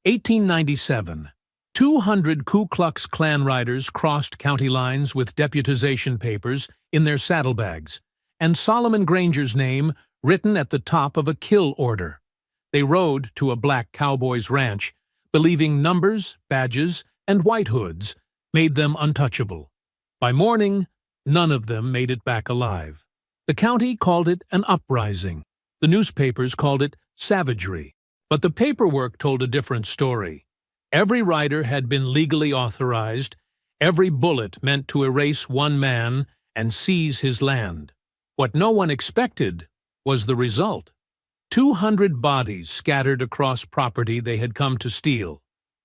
1897. 200 Ku Klux Klan riders crossed county lines with deputization papers in their saddlebags, and Solomon Granger's name written at the top of a kill order. They rode to a black cowboy's ranch, believing numbers, badges, and white hoods made them untouchable. By morning, none of them made it back alive. The county called it an uprising. The newspapers called it savagery. But the paperwork told a different story. Every rider had been legally authorized, every bullet meant to erase one man and seize his land. What no one expected was the result. 200 bodies scattered across property they had come to steal,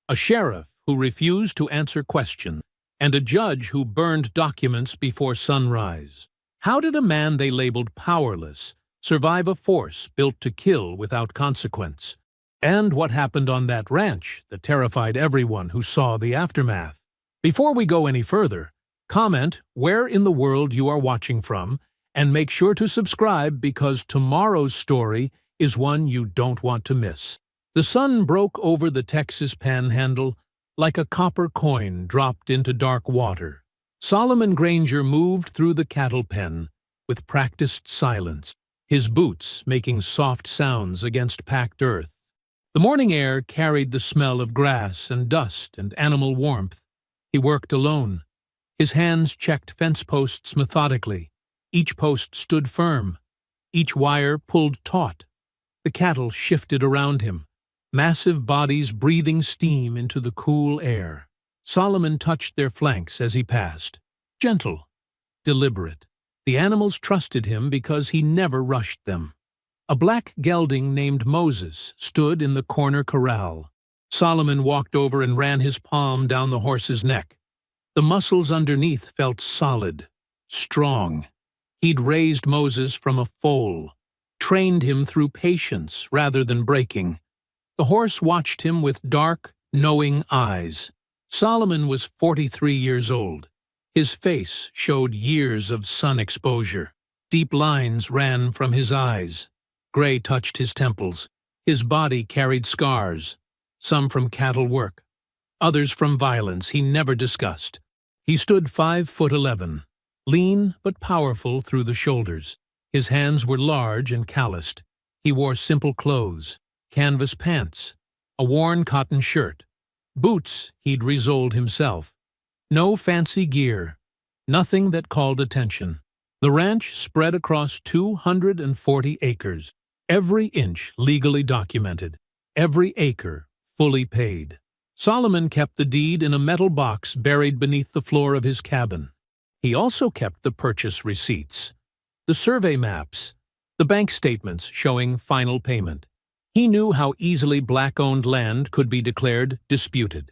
a sheriff who refused to answer questions, and a judge who burned documents before sunrise. How did a man they labeled powerless survive a force built to kill without consequence? And what happened on that ranch that terrified everyone who saw the aftermath? Before we go any further, comment where in the world you are watching from, and make sure to subscribe because tomorrow's story is one you don't want to miss. The sun broke over the Texas Panhandle like a copper coin dropped into dark water. Solomon Granger moved through the cattle pen with practiced silence, his boots making soft sounds against packed earth. The morning air carried the smell of grass and dust and animal warmth. He worked alone. His hands checked fence posts methodically. Each post stood firm. Each wire pulled taut. The cattle shifted around him, massive bodies breathing steam into the cool air. Solomon touched their flanks as he passed. Gentle, deliberate. The animals trusted him because he never rushed them. A black gelding named Moses stood in the corner corral. Solomon walked over and ran his palm down the horse's neck. The muscles underneath felt solid, strong. He'd raised Moses from a foal, trained him through patience rather than breaking. The horse watched him with dark, knowing eyes. Solomon was 43 years old. His face showed years of sun exposure. Deep lines ran from his eyes. Gray touched his temples. His body carried scars, some from cattle work, others from violence he never discussed. He stood 5'11", lean but powerful through the shoulders. His hands were large and calloused. He wore simple clothes, canvas pants, a worn cotton shirt. Boots he'd resoled himself. No fancy gear, nothing that called attention. The ranch spread across 240 acres. Every inch legally documented, every acre fully paid. Solomon kept the deed in a metal box buried beneath the floor of his cabin. He also kept the purchase receipts, the survey maps, the bank statements showing final payment. He knew how easily black-owned land could be declared disputed.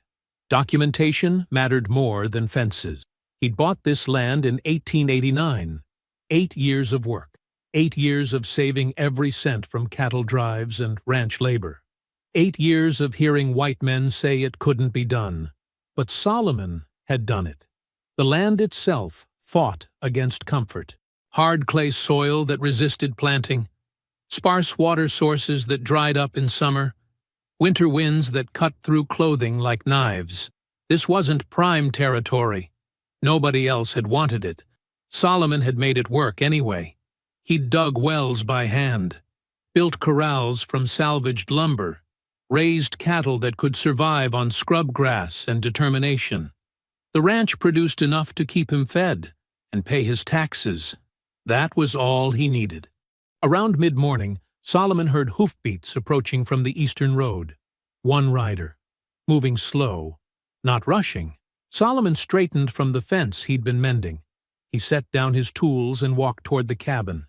Documentation mattered more than fences. He'd bought this land in 1889. 8 years of work. 8 years of saving every cent from cattle drives and ranch labor. 8 years of hearing white men say it couldn't be done. But Solomon had done it. The land itself fought against comfort. Hard clay soil that resisted planting. Sparse water sources that dried up in summer. Winter winds that cut through clothing like knives. This wasn't prime territory. Nobody else had wanted it. Solomon had made it work anyway. He'd dug wells by hand, built corrals from salvaged lumber, raised cattle that could survive on scrub grass and determination. The ranch produced enough to keep him fed and pay his taxes. That was all he needed. Around mid-morning, Solomon heard hoofbeats approaching from the eastern road. One rider, moving slow, not rushing. Solomon straightened from the fence he'd been mending. He set down his tools and walked toward the cabin.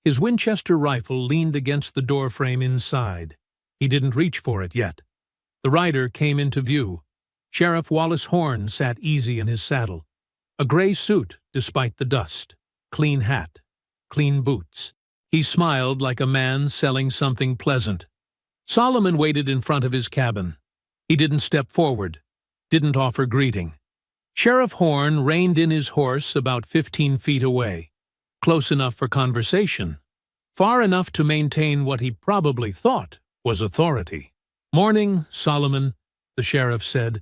His Winchester rifle leaned against the doorframe inside. He didn't reach for it yet. The rider came into view. Sheriff Wallace Horn sat easy in his saddle. A gray suit, despite the dust. Clean hat. Clean boots. He smiled like a man selling something pleasant. Solomon waited in front of his cabin. He didn't step forward. Didn't offer greeting. Sheriff Horn reined in his horse about 15 feet away. Close enough for conversation, far enough to maintain what he probably thought was authority. "Morning, Solomon," the sheriff said.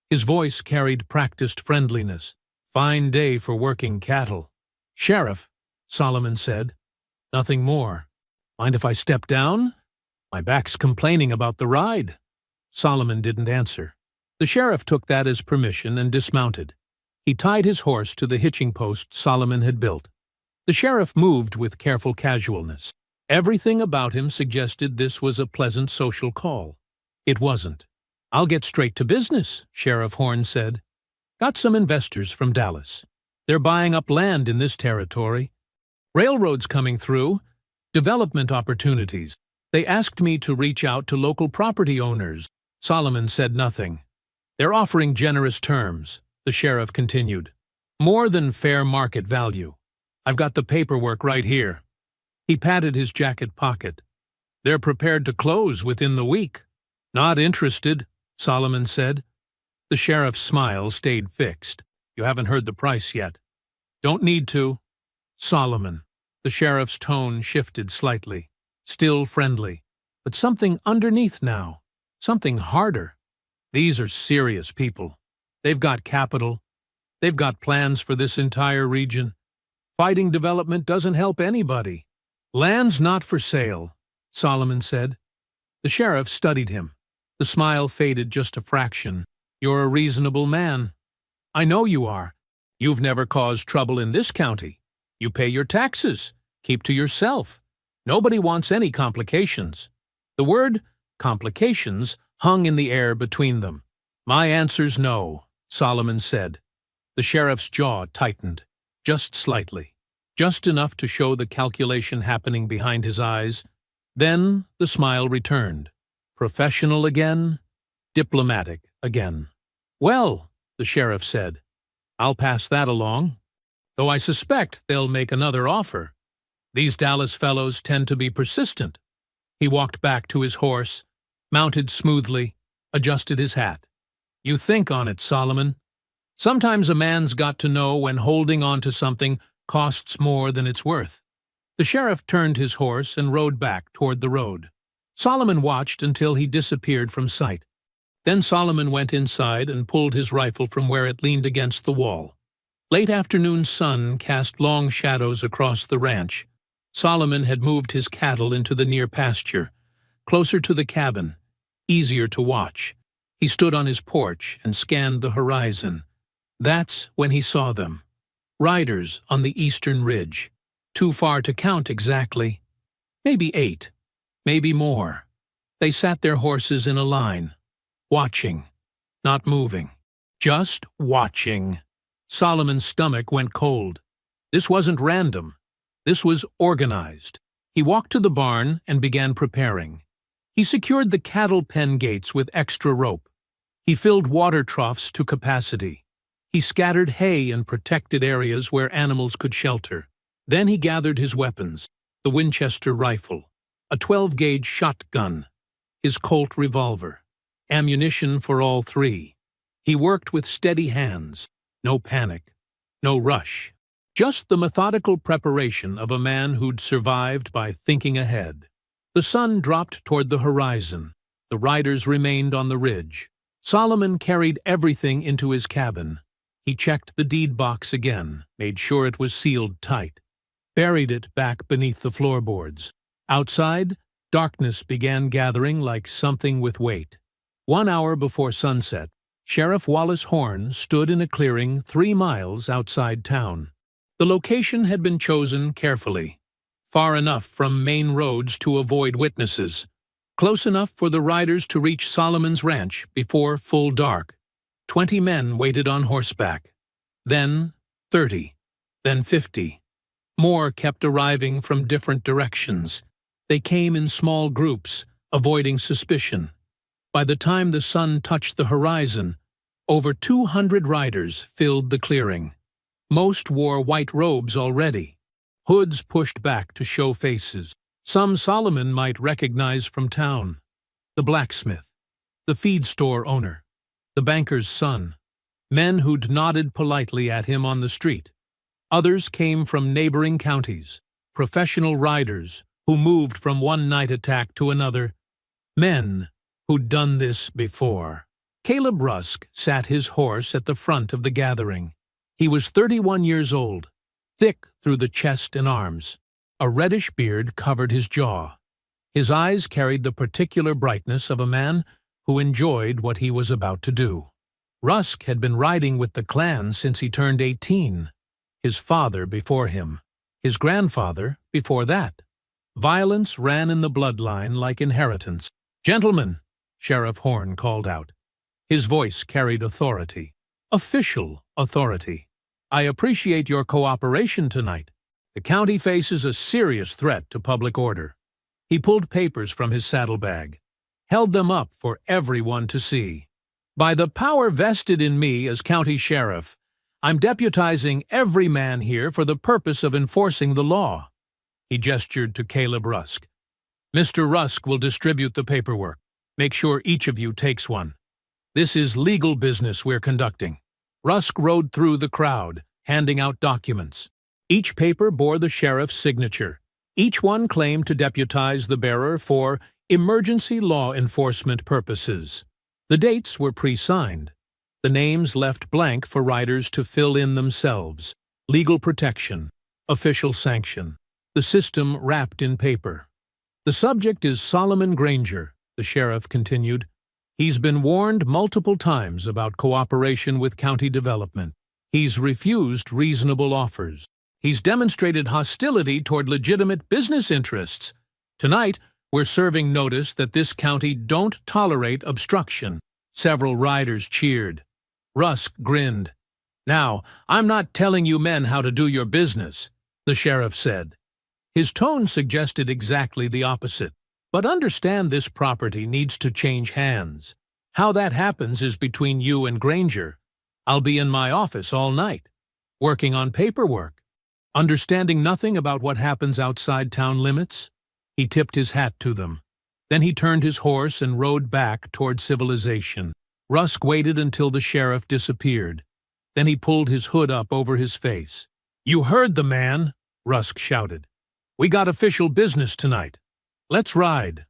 His voice carried practiced friendliness. "Fine day for working cattle." "Sheriff," Solomon said. "Nothing more. Mind if I step down? My back's complaining about the ride." Solomon didn't answer. The sheriff took that as permission and dismounted. He tied his horse to the hitching post Solomon had built. The sheriff moved with careful casualness. Everything about him suggested this was a pleasant social call. It wasn't. "I'll get straight to business," Sheriff Horn said. "Got some investors from Dallas. They're buying up land in this territory. Railroads coming through, development opportunities. They asked me to reach out to local property owners." Solomon said nothing. "They're offering generous terms," the sheriff continued. "More than fair market value. I've got the paperwork right here." He patted his jacket pocket. "They're prepared to close within the week." "Not interested," Solomon said. The sheriff's smile stayed fixed. "You haven't heard the price yet." "Don't need to." "Solomon." The sheriff's tone shifted slightly. Still friendly, but something underneath now. Something harder. "These are serious people. They've got capital. They've got plans for this entire region. Fighting development doesn't help anybody." "Land's not for sale," Solomon said. The sheriff studied him. The smile faded just a fraction. "You're a reasonable man." "I know you are. You've never caused trouble in this county. You pay your taxes. Keep to yourself. Nobody wants any complications." The word complications hung in the air between them. "My answer's no," Solomon said. The sheriff's jaw tightened, just slightly, just enough to show the calculation happening behind his eyes. Then the smile returned. Professional again, diplomatic again. "Well," the sheriff said, "I'll pass that along. Though I suspect they'll make another offer. These Dallas fellows tend to be persistent." He walked back to his horse, mounted smoothly, adjusted his hat. "You think on it, Solomon. Sometimes a man's got to know when holding on to something costs more than it's worth." The sheriff turned his horse and rode back toward the road. Solomon watched until he disappeared from sight. Then Solomon went inside and pulled his rifle from where it leaned against the wall. Late afternoon sun cast long shadows across the ranch. Solomon had moved his cattle into the near pasture, closer to the cabin, easier to watch. He stood on his porch and scanned the horizon. That's when he saw them. Riders on the eastern ridge. Too far to count exactly. Maybe 8. Maybe more. They sat their horses in a line, watching, not moving. Just watching. Solomon's stomach went cold. This wasn't random. This was organized. He walked to the barn and began preparing. He secured the cattle pen gates with extra rope. He filled water troughs to capacity. He scattered hay in protected areas where animals could shelter. Then he gathered his weapons, the Winchester rifle, a 12-gauge shotgun, his Colt revolver, ammunition for all 3. He worked with steady hands, no panic, no rush, just the methodical preparation of a man who'd survived by thinking ahead. The sun dropped toward the horizon. The riders remained on the ridge. Solomon carried everything into his cabin. He checked the deed box again, made sure it was sealed tight, buried it back beneath the floorboards. Outside, darkness began gathering like something with weight. 1 hour before sunset, Sheriff Wallace Horn stood in a clearing 3 miles outside town. The location had been chosen carefully, far enough from main roads to avoid witnesses, close enough for the riders to reach Solomon's ranch before full dark. 20 men waited on horseback, then 30, then 50. More kept arriving from different directions. They came in small groups, avoiding suspicion. By the time the sun touched the horizon, over 200 riders filled the clearing. Most wore white robes already, hoods pushed back to show faces. Some Solomon might recognize from town. The blacksmith, the feed store owner, the banker's son, men who'd nodded politely at him on the street. Others came from neighboring counties, professional riders who moved from one night attack to another, men who'd done this before. Caleb Rusk sat his horse at the front of the gathering. He was 31 years old, thick through the chest and arms. A reddish beard covered his jaw. His eyes carried the particular brightness of a man who enjoyed what he was about to do. Rusk had been riding with the clan since he turned 18, his father before him, his grandfather before that. Violence ran in the bloodline like inheritance. "Gentlemen," Sheriff Horn called out. His voice carried authority, official authority. "I appreciate your cooperation tonight. The county faces a serious threat to public order." He pulled papers from his saddlebag, held them up for everyone to see. "By the power vested in me as county sheriff, I'm deputizing every man here for the purpose of enforcing the law." He gestured to Caleb Rusk. "Mr. Rusk will distribute the paperwork. Make sure each of you takes one. This is legal business we're conducting." Rusk rode through the crowd, handing out documents. Each paper bore the sheriff's signature. Each one claimed to deputize the bearer for emergency law enforcement purposes. The dates were pre-signed. The names left blank for riders to fill in themselves. Legal protection, official sanction, the system wrapped in paper. "The subject is Solomon Granger," the sheriff continued. "He's been warned multiple times about cooperation with county development. He's refused reasonable offers. He's demonstrated hostility toward legitimate business interests. Tonight, we're serving notice that this county don't tolerate obstruction." Several riders cheered. Rusk grinned. "Now, I'm not telling you men how to do your business," the sheriff said. His tone suggested exactly the opposite. "But understand this property needs to change hands. How that happens is between you and Granger. I'll be in my office all night, working on paperwork. Understanding nothing about what happens outside town limits?" He tipped his hat to them. Then he turned his horse and rode back toward civilization. Rusk waited until the sheriff disappeared. Then he pulled his hood up over his face. "You heard the man," Rusk shouted. "We got official business tonight. Let's ride."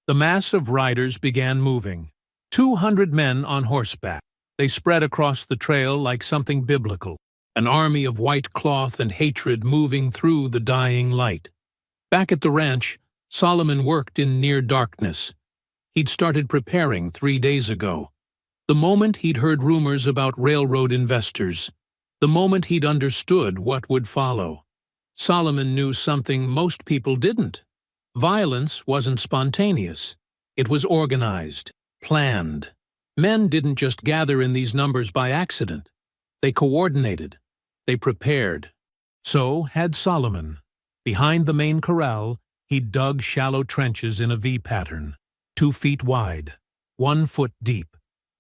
The mass of riders began moving. 200 men on horseback. They spread across the trail like something biblical, an army of white cloth and hatred moving through the dying light. Back at the ranch, Solomon worked in near darkness. He'd started preparing 3 days ago. The moment he'd heard rumors about railroad investors. The moment he'd understood what would follow. Solomon knew something most people didn't. Violence wasn't spontaneous. It was organized, planned. Men didn't just gather in these numbers by accident. They coordinated. They prepared. So had Solomon. Behind the main corral, he'd dug shallow trenches in a V pattern, 2 feet wide, 1 foot deep.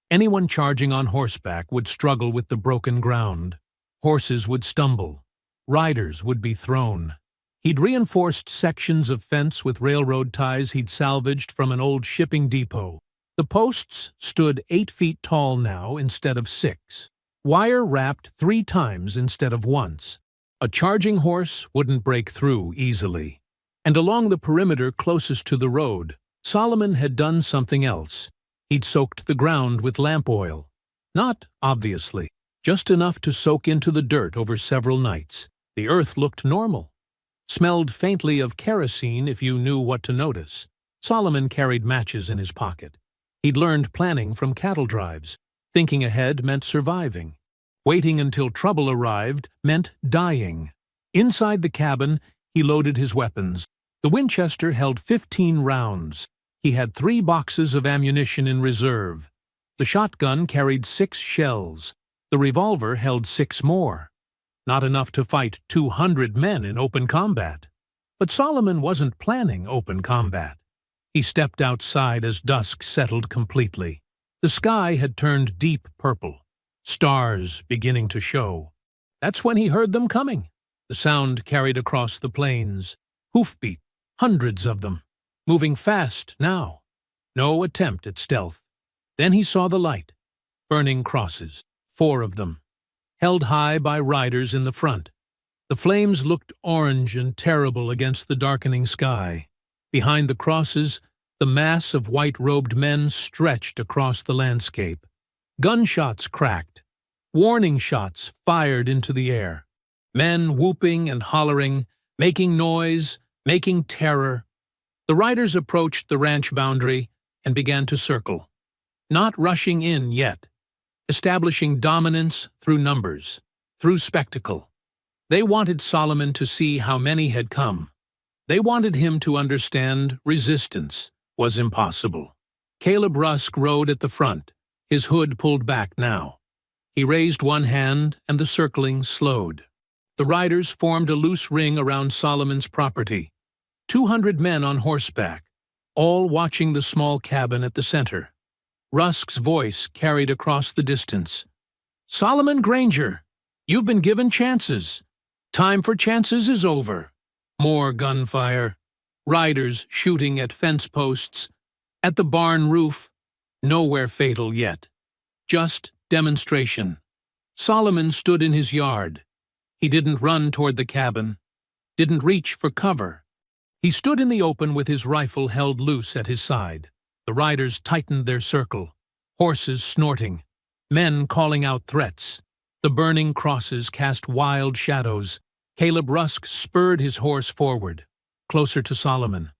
Anyone charging on horseback would struggle with the broken ground. Horses would stumble. Riders would be thrown. He'd reinforced sections of fence with railroad ties he'd salvaged from an old shipping depot. The posts stood 8 feet tall now instead of 6. Wire wrapped 3 times instead of once. A charging horse wouldn't break through easily. And along the perimeter closest to the road, Solomon had done something else. He'd soaked the ground with lamp oil. Not obviously, just enough to soak into the dirt over several nights. The earth looked normal. Smelled faintly of kerosene if you knew what to notice. Solomon carried matches in his pocket. He'd learned planning from cattle drives. Thinking ahead meant surviving. Waiting until trouble arrived meant dying. Inside the cabin, he loaded his weapons. The Winchester held 15 rounds. He had 3 boxes of ammunition in reserve. The shotgun carried 6 shells. The revolver held 6 more. Not enough to fight 200 men in open combat. But Solomon wasn't planning open combat. He stepped outside as dusk settled completely. The sky had turned deep purple, stars beginning to show. That's when he heard them coming. The sound carried across the plains. Hoofbeat, hundreds of them. Moving fast now. No attempt at stealth. Then he saw the light. Burning crosses, 4 of them, held high by riders in the front. The flames looked orange and terrible against the darkening sky. Behind the crosses, the mass of white-robed men stretched across the landscape. Gunshots cracked. Warning shots fired into the air. Men whooping and hollering, making noise, making terror. The riders approached the ranch boundary and began to circle. Not rushing in yet. Establishing dominance through numbers, through spectacle. They wanted Solomon to see how many had come. They wanted him to understand resistance was impossible. Caleb Rusk rode at the front, his hood pulled back now. He raised one hand and the circling slowed. The riders formed a loose ring around Solomon's property. 200 men on horseback, all watching the small cabin at the center. Rusk's voice carried across the distance. "Solomon Granger, you've been given chances. Time for chances is over." More gunfire. Riders shooting at fence posts, at the barn roof. Nowhere fatal yet. Just demonstration. Solomon stood in his yard. He didn't run toward the cabin, didn't reach for cover. He stood in the open with his rifle held loose at his side. The riders tightened their circle, horses snorting, men calling out threats. The burning crosses cast wild shadows. Caleb Rusk spurred his horse forward, closer to Solomon,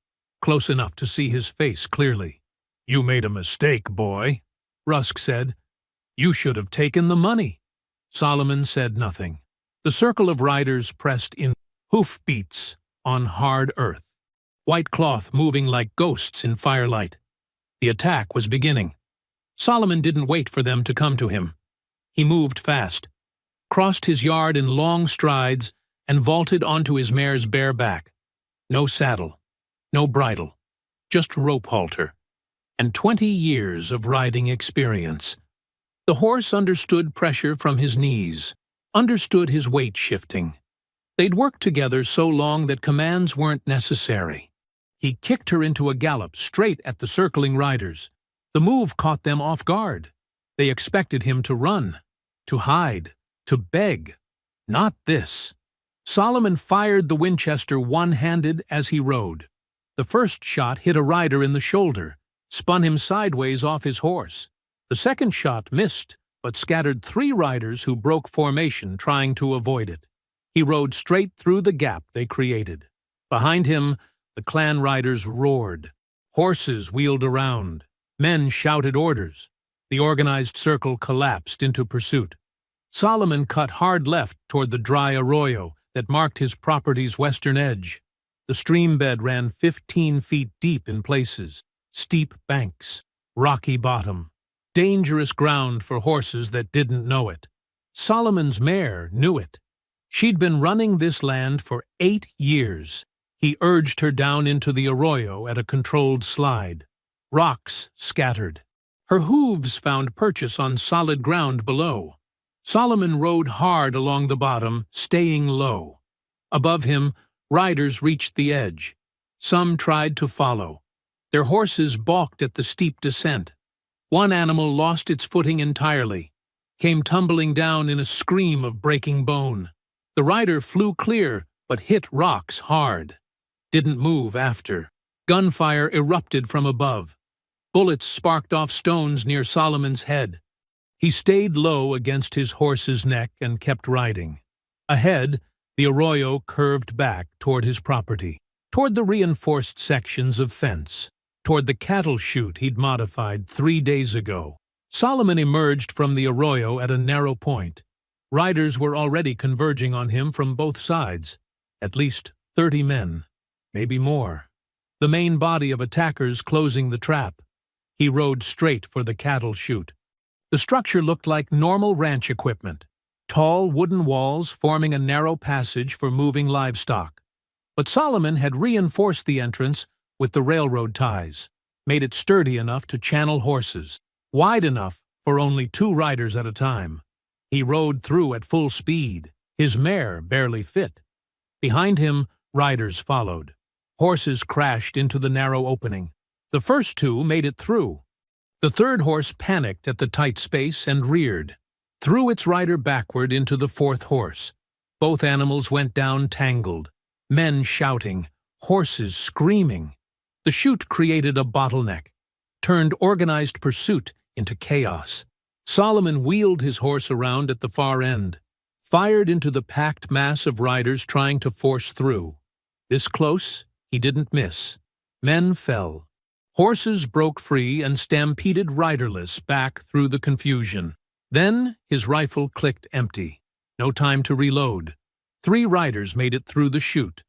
close enough to see his face clearly. "You made a mistake, boy," Rusk said. "You should have taken the money." Solomon said nothing. The circle of riders pressed in, hoofbeats on hard earth, white cloth moving like ghosts in firelight. The attack was beginning. Solomon didn't wait for them to come to him. He moved fast, crossed his yard in long strides, and vaulted onto his mare's bare back. No saddle, no bridle, just rope halter, and 20 years of riding experience. The horse understood pressure from his knees, understood his weight shifting. They'd worked together so long that commands weren't necessary. He kicked her into a gallop straight at the circling riders. The move caught them off guard. They expected him to run, to hide, to beg. Not this. Solomon fired the Winchester one-handed as he rode. The first shot hit a rider in the shoulder, spun him sideways off his horse. The second shot missed, but scattered 3 riders who broke formation trying to avoid it. He rode straight through the gap they created. Behind him, the clan riders roared. Horses wheeled around. Men shouted orders. The organized circle collapsed into pursuit. Solomon cut hard left toward the dry arroyo that marked his property's western edge. The stream bed ran 15 feet deep in places. Steep banks, rocky bottom, dangerous ground for horses that didn't know it. Solomon's mare knew it. She'd been running this land for 8 years. He urged her down into the arroyo at a controlled slide. Rocks scattered. Her hooves found purchase on solid ground below. Solomon rode hard along the bottom, staying low. Above him, riders reached the edge. Some tried to follow. Their horses balked at the steep descent. One animal lost its footing entirely, came tumbling down in a scream of breaking bone. The rider flew clear, but hit rocks hard. Didn't move after. Gunfire erupted from above. Bullets sparked off stones near Solomon's head. He stayed low against his horse's neck and kept riding. Ahead, the arroyo curved back toward his property, toward the reinforced sections of fence, toward the cattle chute he'd modified 3 days ago. Solomon emerged from the arroyo at a narrow point. Riders were already converging on him from both sides. At least 30 men, maybe more. The main body of attackers closing the trap. He rode straight for the cattle chute. The structure looked like normal ranch equipment, tall wooden walls forming a narrow passage for moving livestock. But Solomon had reinforced the entrance with the railroad ties, made it sturdy enough to channel horses, wide enough for only 2 riders at a time. He rode through at full speed, his mare barely fit. Behind him, riders followed. Horses crashed into the narrow opening. The first 2 made it through. The third horse panicked at the tight space and reared, threw its rider backward into the 4th horse. Both animals went down tangled, men shouting, horses screaming. The chute created a bottleneck, turned organized pursuit into chaos. Solomon wheeled his horse around at the far end, fired into the packed mass of riders trying to force through. This close, he didn't miss. Men fell. Horses broke free and stampeded riderless back through the confusion. Then his rifle clicked empty. No time to reload. 3 riders made it through the chute,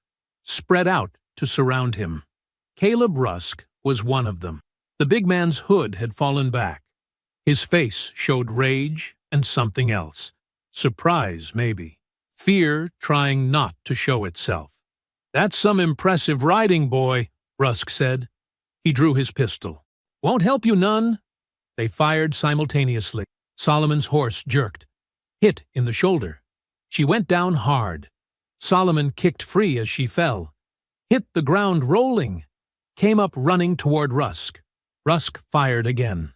spread out to surround him. Caleb Rusk was one of them. The big man's hood had fallen back. His face showed rage and something else. Surprise, maybe. Fear trying not to show itself. "That's some impressive riding, boy," Rusk said. He drew his pistol. "Won't help you none." They fired simultaneously. Solomon's horse jerked, hit in the shoulder. She went down hard. Solomon kicked free as she fell, hit the ground rolling, came up running toward Rusk. Rusk fired again.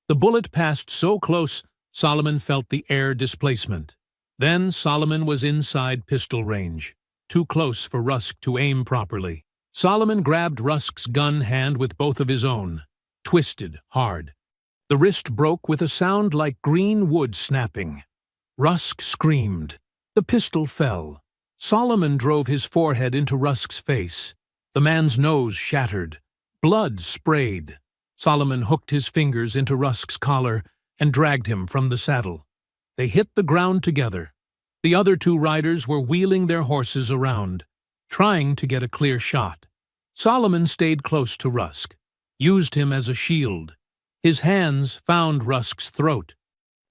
The bullet passed so close, Solomon felt the air displacement. Then Solomon was inside pistol range, too close for Rusk to aim properly. Solomon grabbed Rusk's gun hand with both of his own, twisted hard. The wrist broke with a sound like green wood snapping. Rusk screamed. The pistol fell. Solomon drove his forehead into Rusk's face. The man's nose shattered. Blood sprayed. Solomon hooked his fingers into Rusk's collar and dragged him from the saddle. They hit the ground together. The other 2 riders were wheeling their horses around, trying to get a clear shot. Solomon stayed close to Rusk, used him as a shield. His hands found Rusk's throat.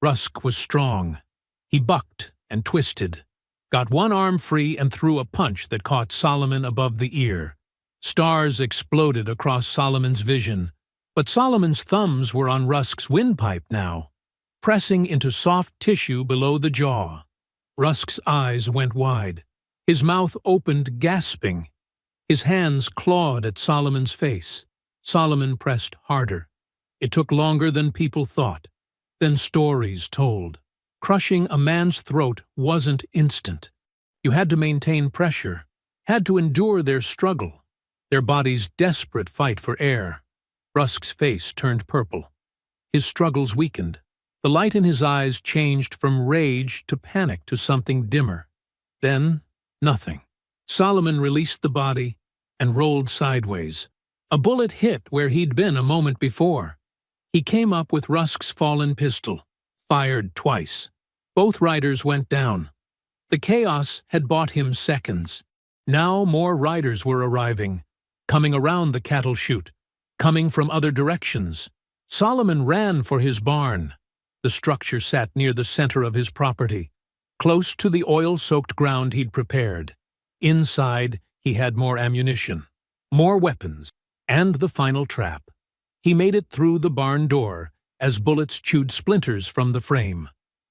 Rusk was strong. He bucked and twisted, got one arm free and threw a punch that caught Solomon above the ear. Stars exploded across Solomon's vision, but Solomon's thumbs were on Rusk's windpipe now, pressing into soft tissue below the jaw. Rusk's eyes went wide. His mouth opened, gasping. His hands clawed at Solomon's face. Solomon pressed harder. It took longer than people thought, than stories told. Crushing a man's throat wasn't instant. You had to maintain pressure, had to endure their struggle, their body's desperate fight for air. Rusk's face turned purple. His struggles weakened. The light in his eyes changed from rage to panic to something dimmer. Then, nothing. Solomon released the body and rolled sideways. A bullet hit where he'd been a moment before. He came up with Rusk's fallen pistol, fired twice. Both riders went down. The chaos had bought him seconds. Now more riders were arriving, coming around the cattle chute, coming from other directions. Solomon ran for his barn. The structure sat near the center of his property, close to the oil-soaked ground he'd prepared. Inside, he had more ammunition, more weapons, and the final trap. He made it through the barn door as bullets chewed splinters from the frame.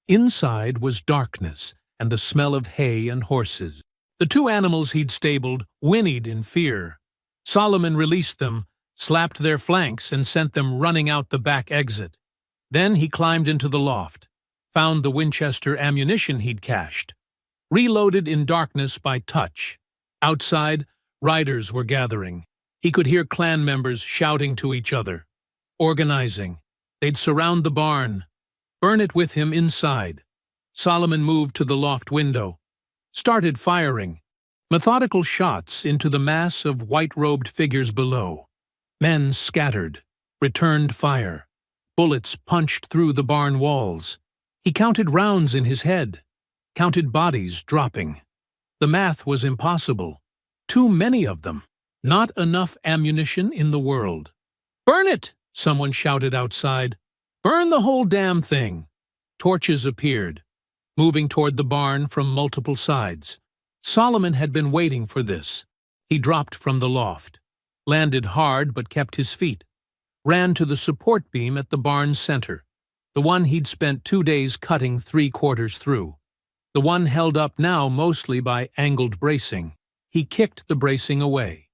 Inside was darkness and the smell of hay and horses. The 2 animals he'd stabled whinnied in fear. Solomon released them, slapped their flanks, and sent them running out the back exit. Then he climbed into the loft, found the Winchester ammunition he'd cached, reloaded in darkness by touch. Outside, riders were gathering. He could hear clan members shouting to each other, organizing. They'd surround the barn, burn it with him inside. Solomon moved to the loft window, started firing, methodical shots into the mass of white-robed figures below. Men scattered, returned fire. Bullets punched through the barn walls. He counted rounds in his head, counted bodies dropping. The math was impossible. Too many of them. Not enough ammunition in the world. "Burn it!" someone shouted outside. "Burn the whole damn thing!" Torches appeared, moving toward the barn from multiple sides. Solomon had been waiting for this. He dropped from the loft, landed hard but kept his feet, ran to the support beam at the barn's center, the one he'd spent 2 days cutting 3/4 through, the one held up now mostly by angled bracing. He kicked the bracing away.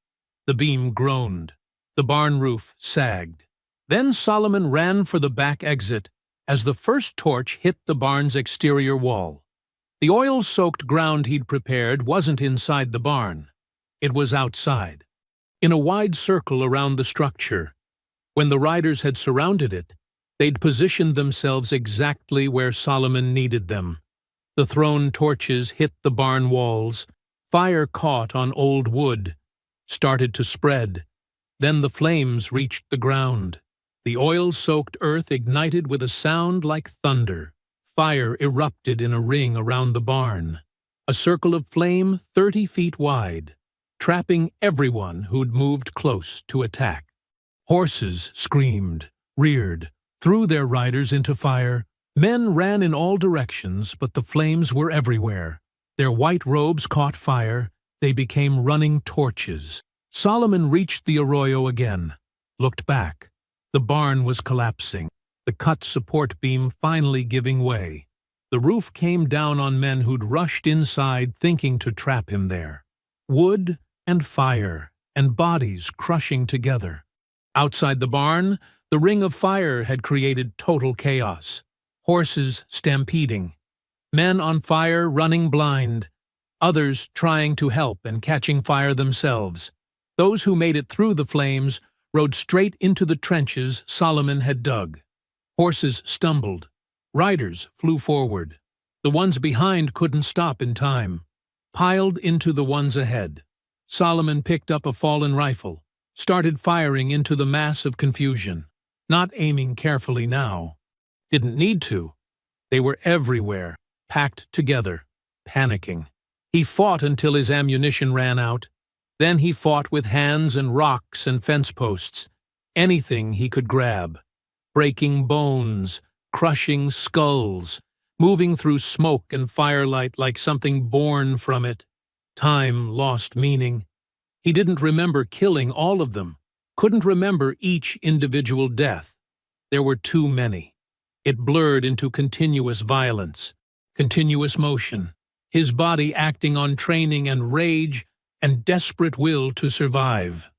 The beam groaned. The barn roof sagged. Then Solomon ran for the back exit as the first torch hit the barn's exterior wall. The oil-soaked ground he'd prepared wasn't inside the barn. It was outside, in a wide circle around the structure. When the riders had surrounded it, They'd positioned themselves exactly where Solomon needed them. The thrown torches hit the barn walls, fire caught on old wood, started to spread. Then the flames reached the ground. The oil-soaked earth ignited with a sound like thunder. Fire erupted in a ring around the barn, a circle of flame 30 feet wide, trapping everyone who'd moved close to attack. Horses screamed, reared, threw their riders into fire. Men ran in all directions, but the flames were everywhere. Their white robes caught fire. They became running torches. Solomon reached the arroyo again, looked back. The barn was collapsing, the cut support beam finally giving way. The roof came down on men who'd rushed inside thinking to trap him there. Wood and fire and bodies crushing together. Outside the barn, the ring of fire had created total chaos. Horses stampeding, men on fire running blind, others trying to help and catching fire themselves. Those who made it through the flames rode straight into the trenches Solomon had dug. Horses stumbled. Riders flew forward. The ones behind couldn't stop in time. Piled into the ones ahead. Solomon picked up a fallen rifle, started firing into the mass of confusion, not aiming carefully now. Didn't need to. They were everywhere, packed together, panicking. He fought until his ammunition ran out. Then he fought with hands and rocks and fence posts, anything he could grab, breaking bones, crushing skulls, moving through smoke and firelight like something born from it. Time lost meaning. He didn't remember killing all of them, couldn't remember each individual death. There were too many. It blurred into continuous violence, continuous motion, his body acting on training and rage and desperate will to survive.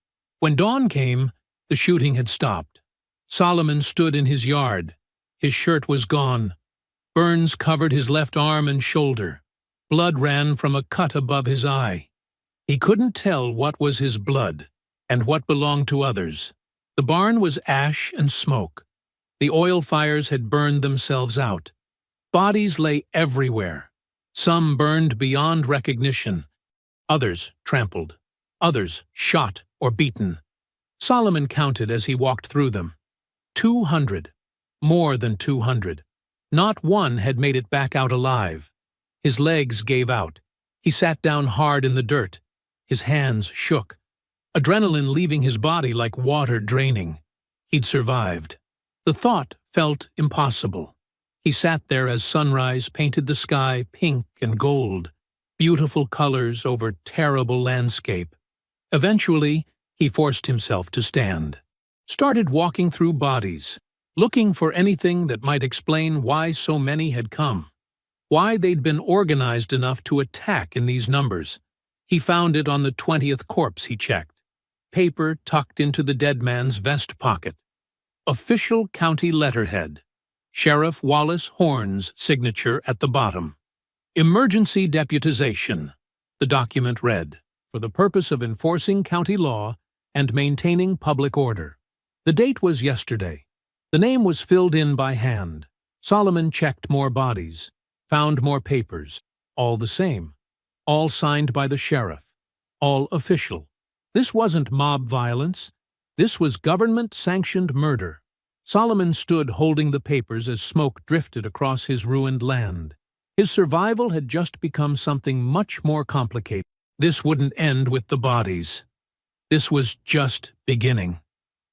When dawn came, the shooting had stopped. Solomon stood in his yard. His shirt was gone. Burns covered his left arm and shoulder. Blood ran from a cut above his eye. He couldn't tell what was his blood and what belonged to others. The barn was ash and smoke. The oil fires had burned themselves out. Bodies lay everywhere. Some burned beyond recognition. Others trampled. Others shot or beaten. Solomon counted as he walked through them. 200. More than 200. Not one had made it back out alive. His legs gave out. He sat down hard in the dirt. His hands shook. Adrenaline leaving his body like water draining. He'd survived. The thought felt impossible. He sat there as sunrise painted the sky pink and gold, beautiful colors over terrible landscape. Eventually, he forced himself to stand. Started walking through bodies, looking for anything that might explain why so many had come, why they'd been organized enough to attack in these numbers. He found it on the 20th corpse he checked. Paper tucked into the dead man's vest pocket. Official county letterhead. Sheriff Wallace Horn's signature at the bottom. Emergency deputization, the document read, for the purpose of enforcing county law and maintaining public order. The date was yesterday. The name was filled in by hand. Solomon checked more bodies, found more papers, all the same, all signed by the sheriff, all official. This wasn't mob violence. This was government-sanctioned murder. Solomon stood holding the papers as smoke drifted across his ruined land. His survival had just become something much more complicated. This wouldn't end with the bodies. This was just beginning.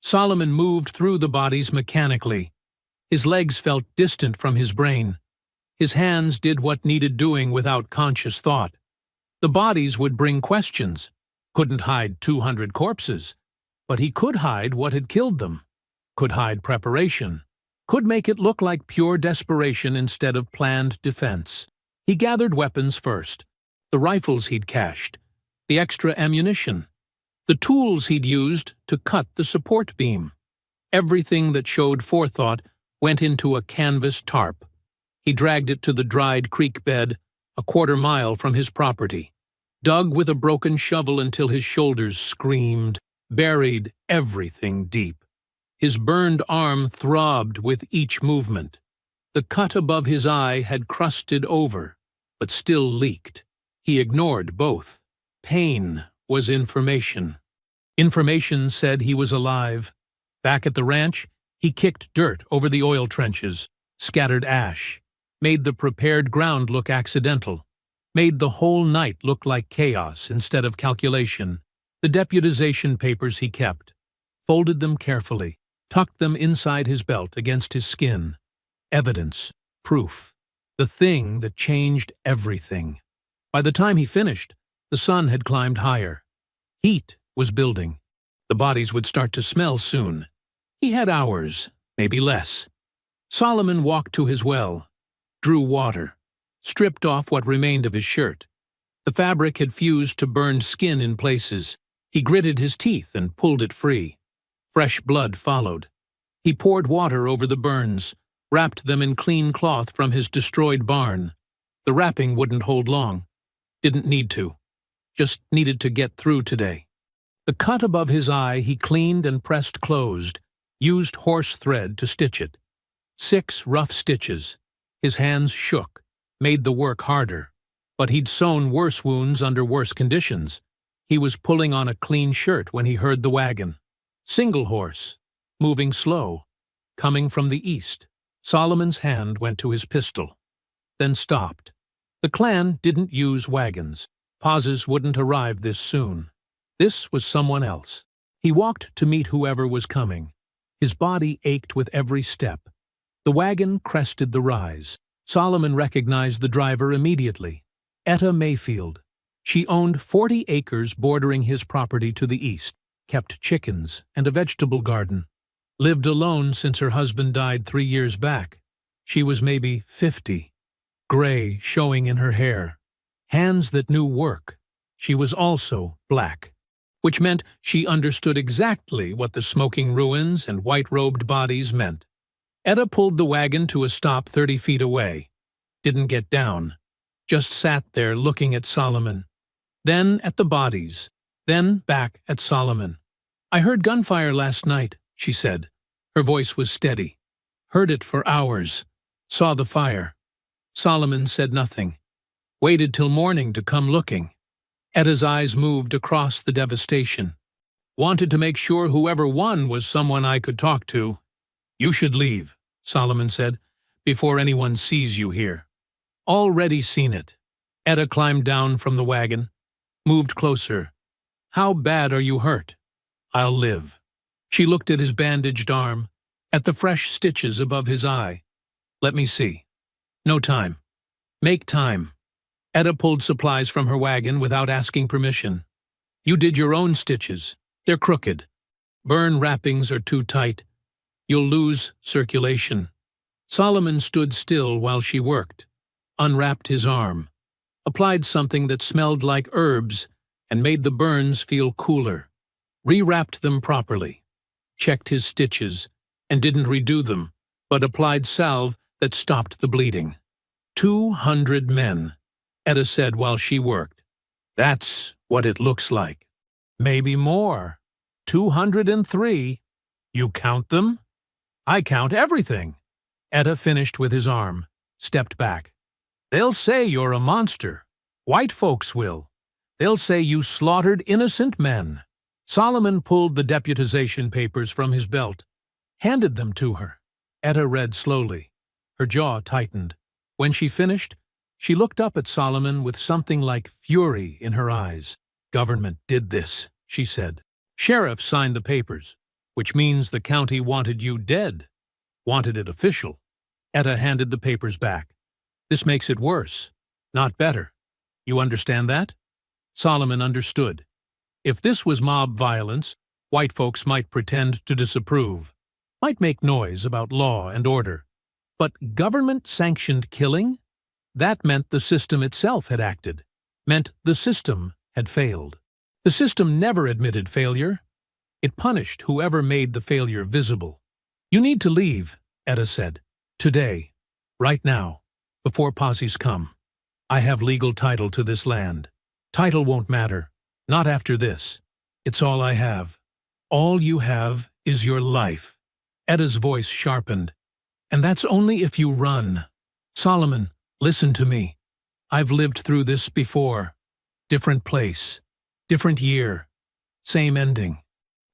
Solomon moved through the bodies mechanically. His legs felt distant from his brain. His hands did what needed doing without conscious thought. The bodies would bring questions. Couldn't hide 200 corpses, but he could hide what had killed them. Could hide preparation. Could make it look like pure desperation instead of planned defense. He gathered weapons first. The rifles he'd cached. The extra ammunition. The tools he'd used to cut the support beam. Everything that showed forethought went into a canvas tarp. He dragged it to the dried creek bed, a quarter-mile from his property. Dug with a broken shovel until his shoulders screamed. Buried everything deep. His burned arm throbbed with each movement. The cut above his eye had crusted over, but still leaked. He ignored both. Pain was information. Information said he was alive. Back at the ranch, he kicked dirt over the oil trenches, scattered ash, made the prepared ground look accidental, made the whole night look like chaos instead of calculation. The deputization papers he kept, folded them carefully, tucked them inside his belt against his skin. Evidence, proof, the thing that changed everything. By the time he finished, the sun had climbed higher. Heat was building. The bodies would start to smell soon. He had hours, maybe less. Solomon walked to his well, drew water, stripped off what remained of his shirt. The fabric had fused to burned skin in places. He gritted his teeth and pulled it free. Fresh blood followed. He poured water over the burns, wrapped them in clean cloth from his destroyed barn. The wrapping wouldn't hold long. Didn't need to. Just needed to get through today. The cut above his eye he cleaned and pressed closed, used horse thread to stitch it. 6 rough stitches. His hands shook, made the work harder. But he'd sewn worse wounds under worse conditions. He was pulling on a clean shirt when he heard the wagon. Single horse, moving slow, coming from the east. Solomon's hand went to his pistol, then stopped. The clan didn't use wagons. Pauses wouldn't arrive this soon. This was someone else. He walked to meet whoever was coming. His body ached with every step. The wagon crested the rise. Solomon recognized the driver immediately. Etta Mayfield. She owned 40 acres bordering his property to the east, kept chickens and a vegetable garden. Lived alone since her husband died 3 years back. She was maybe 50. Gray showing in her hair. Hands that knew work. She was also black, which meant she understood exactly what the smoking ruins and white-robed bodies meant. Etta pulled the wagon to a stop 30 feet away. Didn't get down. Just sat there looking at Solomon. Then at the bodies. Then back at Solomon. "I heard gunfire last night," she said. Her voice was steady. "Heard it for hours. Saw the fire." Solomon said nothing. Waited till morning to come looking. Etta's eyes moved across the devastation. "Wanted to make sure whoever won was someone I could talk to." "You should leave," Solomon said, "before anyone sees you here." "Already seen it." Etta climbed down from the wagon, moved closer. "How bad are you hurt?" "I'll live." She looked at his bandaged arm, at the fresh stitches above his eye. "Let me see." "No time." "Make time." Etta pulled supplies from her wagon without asking permission. "You did your own stitches. They're crooked. Burn wrappings are too tight. You'll lose circulation." Solomon stood still while she worked, unwrapped his arm, applied something that smelled like herbs and made the burns feel cooler, rewrapped them properly, checked his stitches, and didn't redo them, but applied salve that stopped the bleeding. 200 men, Etta said while she worked. "That's what it looks like." "Maybe more. 203. You count them?" "I count everything." Etta finished with his arm, stepped back. "They'll say you're a monster. White folks will. They'll say you slaughtered innocent men." Solomon pulled the deputization papers from his belt, handed them to her. Etta read slowly. Her jaw tightened. When she finished, she looked up at Solomon with something like fury in her eyes. "Government did this," she said. "Sheriff signed the papers, which means the county wanted you dead. Wanted it official." Etta handed the papers back. "This makes it worse, not better. You understand that?" Solomon understood. If this was mob violence, white folks might pretend to disapprove, might make noise about law and order. But government-sanctioned killing? That meant the system itself had acted, meant the system had failed. The system never admitted failure. It punished whoever made the failure visible. "You need to leave," Etta said. "Today. Right now. Before posses come. I have legal title to this land. Title won't matter. Not after this. It's all I have. All you have is your life." Etta's voice sharpened. "And that's only if you run. Solomon, listen to me. I've lived through this before. Different place, different year, same ending.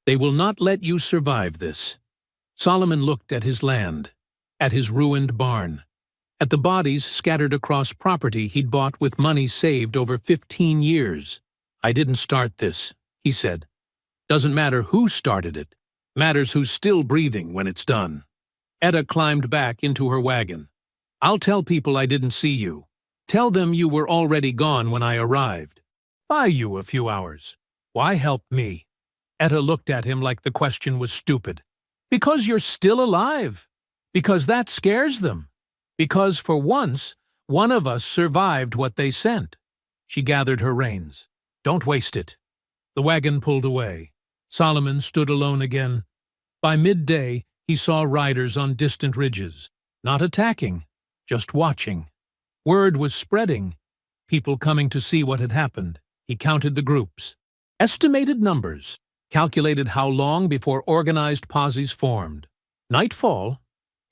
They will not let you survive this." Solomon looked at his land, at his ruined barn, at the bodies scattered across property he'd bought with money saved over 15 years. "I didn't start this," he said. "Doesn't matter who started it. Matters who's still breathing when it's done." Etta climbed back into her wagon. "I'll tell people I didn't see you. Tell them you were already gone when I arrived. Buy you a few hours. Why help me?" Etta looked at him like the question was stupid. "Because you're still alive. Because that scares them. Because for once, one of us survived what they sent." She gathered her reins. "Don't waste it." The wagon pulled away. Solomon stood alone again. By midday, he saw riders on distant ridges, not attacking, just watching. Word was spreading, people coming to see what had happened. He counted the groups, estimated numbers, calculated how long before organized posses formed. Nightfall?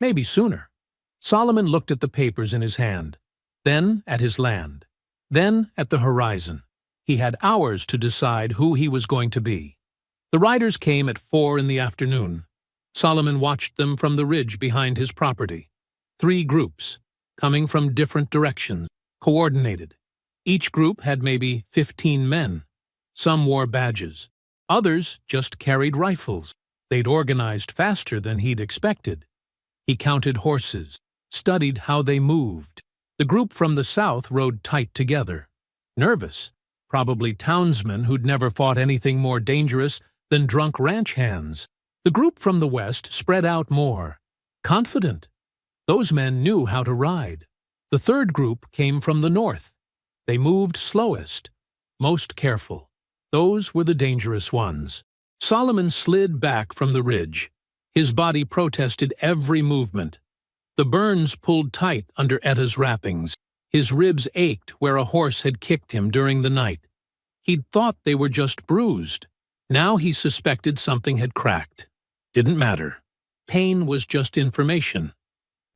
Maybe sooner. Solomon looked at the papers in his hand, then at his land, then at the horizon. He had hours to decide who he was going to be. The riders came at 4 in the afternoon. Solomon watched them from the ridge behind his property. 3 groups, coming from different directions, coordinated. Each group had maybe 15 men. Some wore badges. Others just carried rifles. They'd organized faster than he'd expected. He counted horses, studied how they moved. The group from the south rode tight together. Nervous, probably townsmen who'd never fought anything more dangerous than drunk ranch hands. The group from the west spread out more, confident. Those men knew how to ride. The third group came from the north. They moved slowest, most careful. Those were the dangerous ones. Solomon slid back from the ridge. His body protested every movement. The burns pulled tight under Etta's wrappings. His ribs ached where a horse had kicked him during the night. He'd thought they were just bruised. Now he suspected something had cracked. Didn't matter. Pain was just information.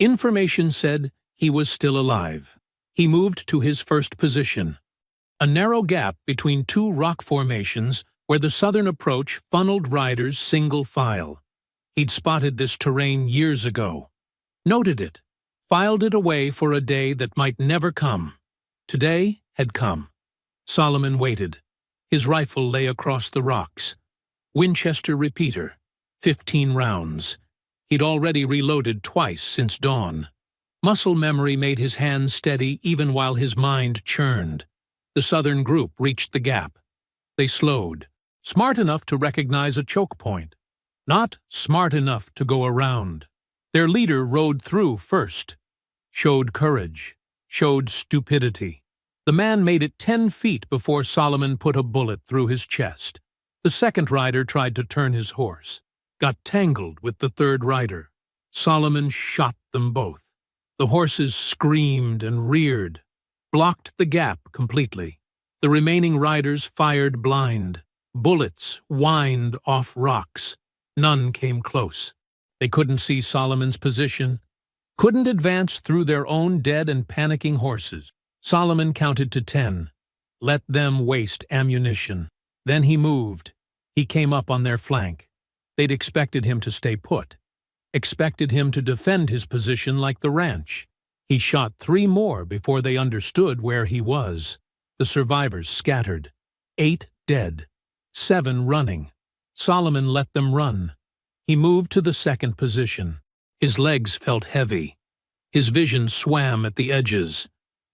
Information said he was still alive. He moved to his first position, a narrow gap between 2 rock formations where the southern approach funneled riders single file. He'd spotted this terrain years ago, noted it, filed it away for a day that might never come. Today had come. Solomon waited. His rifle lay across the rocks. Winchester repeater, 15 rounds. He'd already reloaded twice since dawn. Muscle memory made his hands steady even while his mind churned. The southern group reached the gap. They slowed, smart enough to recognize a choke point, not smart enough to go around. Their leader rode through first, showed courage, showed stupidity. The man made it 10 feet before Solomon put a bullet through his chest. The second rider tried to turn his horse, got tangled with the third rider. Solomon shot them both. The horses screamed and reared, blocked the gap completely. The remaining riders fired blind. Bullets whined off rocks. None came close. They couldn't see Solomon's position, couldn't advance through their own dead and panicking horses. Solomon counted to 10. Let them waste ammunition. Then he moved. He came up on their flank. They'd expected him to stay put, expected him to defend his position like the ranch. He shot 3 more before they understood where he was. The survivors scattered. 8 dead, 7 running. Solomon let them run. He moved to the second position. His legs felt heavy. His vision swam at the edges.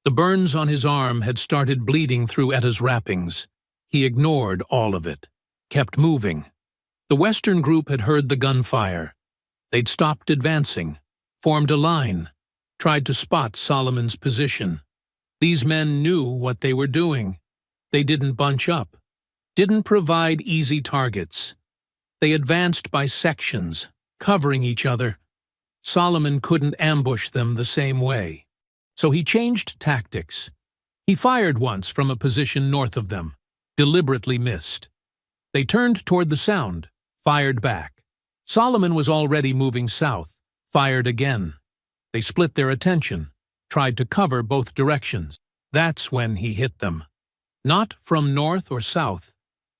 The burns on his arm had started bleeding through Etta's wrappings. He ignored all of it, kept moving. The western group had heard the gunfire. They'd stopped advancing, formed a line, tried to spot Solomon's position. These men knew what they were doing. They didn't bunch up, didn't provide easy targets. They advanced by sections, covering each other. Solomon couldn't ambush them the same way. So he changed tactics. He fired once from a position north of them, deliberately missed. They turned toward the sound, fired back. Solomon was already moving south, fired again. They split their attention, tried to cover both directions. That's when he hit them. Not from north or south,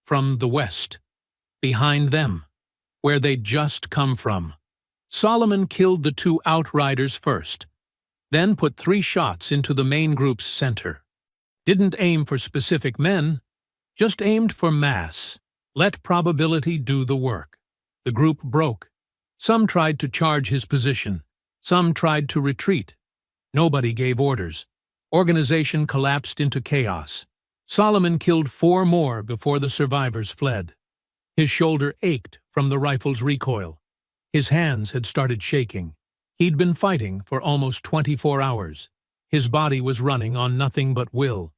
from the west. Behind them, where they'd just come from. Solomon killed the 2 outriders first, then put 3 shots into the main group's center. Didn't aim for specific men, just aimed for mass. Let probability do the work. The group broke. Some tried to charge his position. Some tried to retreat. Nobody gave orders. Organization collapsed into chaos. Solomon killed 4 more before the survivors fled. His shoulder ached from the rifle's recoil. His hands had started shaking. He'd been fighting for almost 24 hours. His body was running on nothing but will.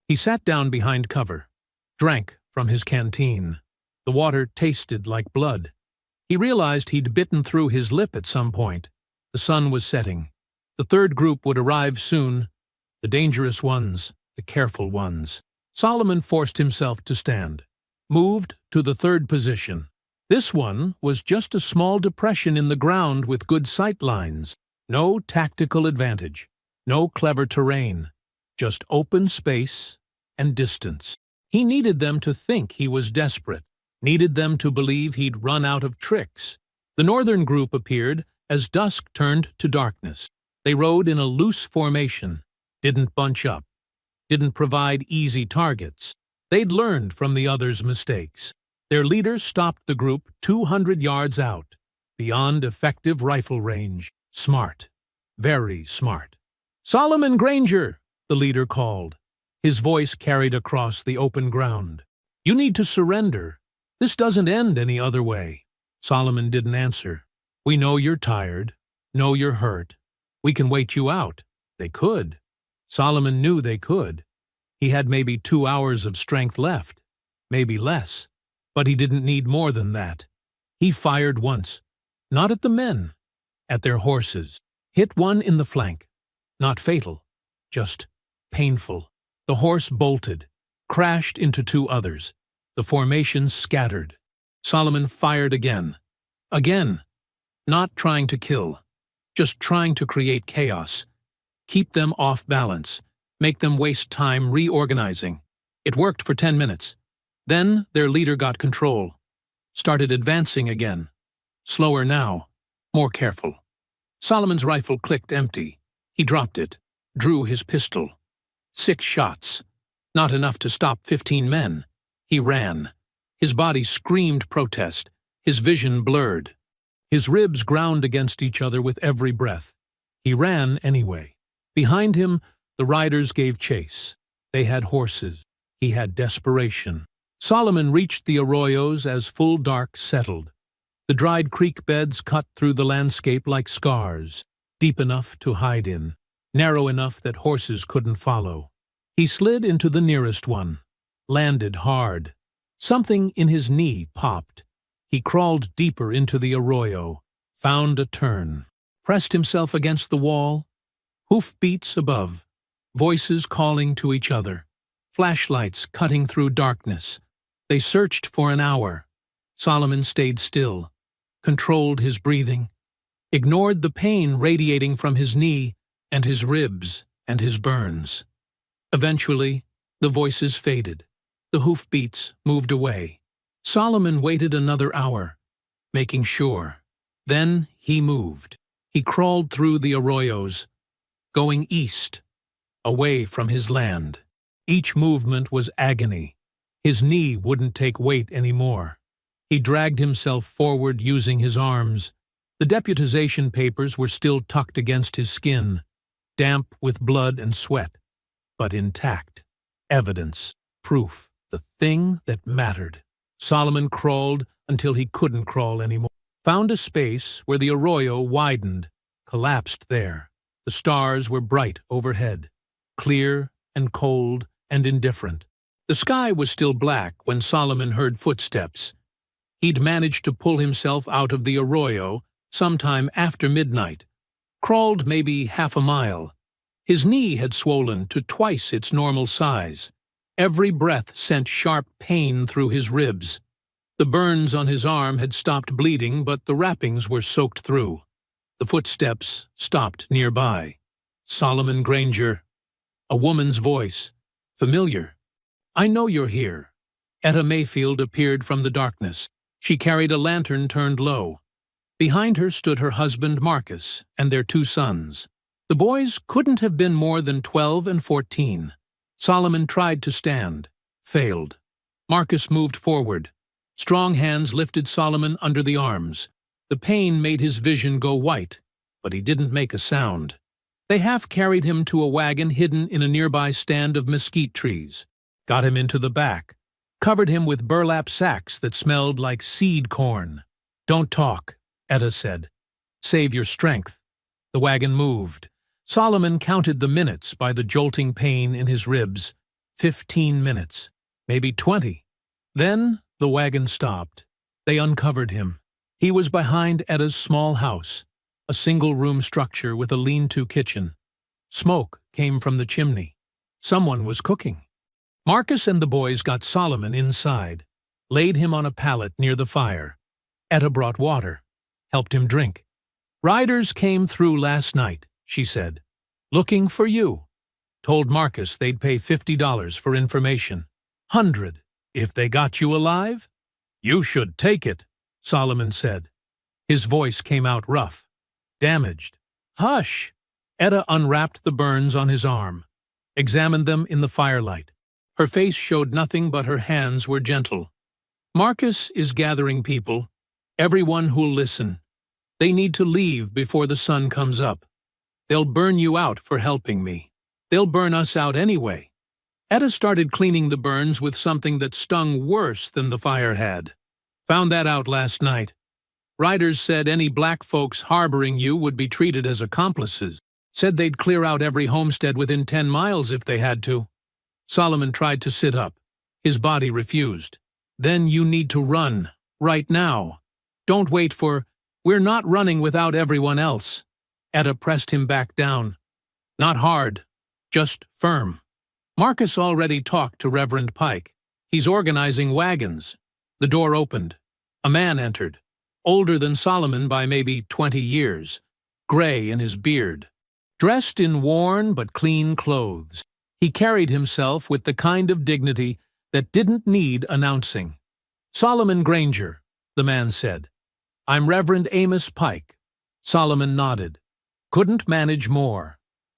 He sat down behind cover, drank from his canteen. The water tasted like blood. He realized he'd bitten through his lip at some point. The sun was setting. The 3rd group would arrive soon. The dangerous ones, the careful ones. Solomon forced himself to stand. Moved to the 3rd position. This one was just a small depression in the ground with good sight lines. No tactical advantage. No clever terrain. Just open space and distance. He needed them to think he was desperate. Needed them to believe he'd run out of tricks. The northern group appeared as dusk turned to darkness. They rode in a loose formation, didn't bunch up, didn't provide easy targets. They'd learned from the others' mistakes. Their leader stopped the group 200 yards out, beyond effective rifle range. Smart. Very smart. "Solomon Granger," the leader called. His voice carried across the open ground. "You need to surrender. This doesn't end any other way." Solomon didn't answer. "We know you're tired. Know you're hurt. We can wait you out." They could. Solomon knew they could. He had maybe 2 hours of strength left. Maybe less. But he didn't need more than that. He fired once. Not at the men. At their horses. Hit one in the flank. Not fatal. Just painful. The horse bolted. Crashed into 2 others. The formation scattered. Solomon fired again. Again. Not trying to kill. Just trying to create chaos. Keep them off balance. Make them waste time reorganizing. It worked for 10 minutes. Then their leader got control. Started advancing again. Slower now. More careful. Solomon's rifle clicked empty. He dropped it. Drew his pistol. 6 shots. Not enough to stop 15 men. He ran. His body screamed protest. His vision blurred. His ribs ground against each other with every breath. He ran anyway. Behind him, the riders gave chase. They had horses. He had desperation. Solomon reached the arroyos as full dark settled. The dried creek beds cut through the landscape like scars, deep enough to hide in, narrow enough that horses couldn't follow. He slid into the nearest one, landed hard. Something in his knee popped. He crawled deeper into the arroyo, found a turn, pressed himself against the wall. Hoofbeats above, voices calling to each other, flashlights cutting through darkness. They searched for an hour. Solomon stayed still, controlled his breathing, ignored the pain radiating from his knee and his ribs and his burns. Eventually, the voices faded. The hoofbeats moved away. Solomon waited another hour, making sure. Then he moved. He crawled through the arroyos, going east, away from his land. Each movement was agony. His knee wouldn't take weight anymore. He dragged himself forward using his arms. The deputization papers were still tucked against his skin, damp with blood and sweat, but intact. Evidence, proof, the thing that mattered. Solomon crawled until he couldn't crawl anymore. Found a space where the arroyo widened, collapsed there. The stars were bright overhead, clear and cold and indifferent. The sky was still black when Solomon heard footsteps. He'd managed to pull himself out of the arroyo sometime after midnight, crawled maybe half a mile. His knee had swollen to twice its normal size. Every breath sent sharp pain through his ribs. The burns on his arm had stopped bleeding, but the wrappings were soaked through. The footsteps stopped nearby. Solomon Granger. A woman's voice. Familiar. "I know you're here." Etta Mayfield appeared from the darkness. She carried a lantern turned low. Behind her stood her husband Marcus and their 2 sons. The boys couldn't have been more than 12 and 14. Solomon tried to stand. Failed. Marcus moved forward. Strong hands lifted Solomon under the arms. The pain made his vision go white, but he didn't make a sound. They half-carried him to a wagon hidden in a nearby stand of mesquite trees, got him into the back, covered him with burlap sacks that smelled like seed corn. "Don't talk," Etta said. "Save your strength." The wagon moved. Solomon counted the minutes by the jolting pain in his ribs. 15 minutes, maybe 20. Then the wagon stopped. They uncovered him. He was behind Etta's small house, a single-room structure with a lean-to kitchen. Smoke came from the chimney. Someone was cooking. Marcus and the boys got Solomon inside, laid him on a pallet near the fire. Etta brought water, helped him drink. "Riders came through last night," she said. "Looking for you. Told Marcus they'd pay $50 for information. 100 if they got you alive." "You should take it," Solomon said. His voice came out rough. "Damaged." "Hush!" Etta unwrapped the burns on his arm, examined them in the firelight. Her face showed nothing, but her hands were gentle. "Marcus is gathering people, everyone who'll listen. They need to leave before the sun comes up. They'll burn you out for helping me. They'll burn us out anyway." Etta started cleaning the burns with something that stung worse than the fire had. "Found that out last night. Riders said any black folks harboring you would be treated as accomplices. Said they'd clear out every homestead within 10 miles if they had to." Solomon tried to sit up. His body refused. "Then you need to run, right now. Don't wait for, we're not running without everyone else." Etta pressed him back down. "Not hard, just firm. Marcus already talked to Reverend Pike. He's organizing wagons." The door opened. A man entered, older than Solomon by maybe 20 years, gray in his beard, dressed in worn but clean clothes. He carried himself with the kind of dignity that didn't need announcing. "Solomon Granger," the man said. "I'm Reverend Amos Pike." Solomon nodded. "Couldn't manage more."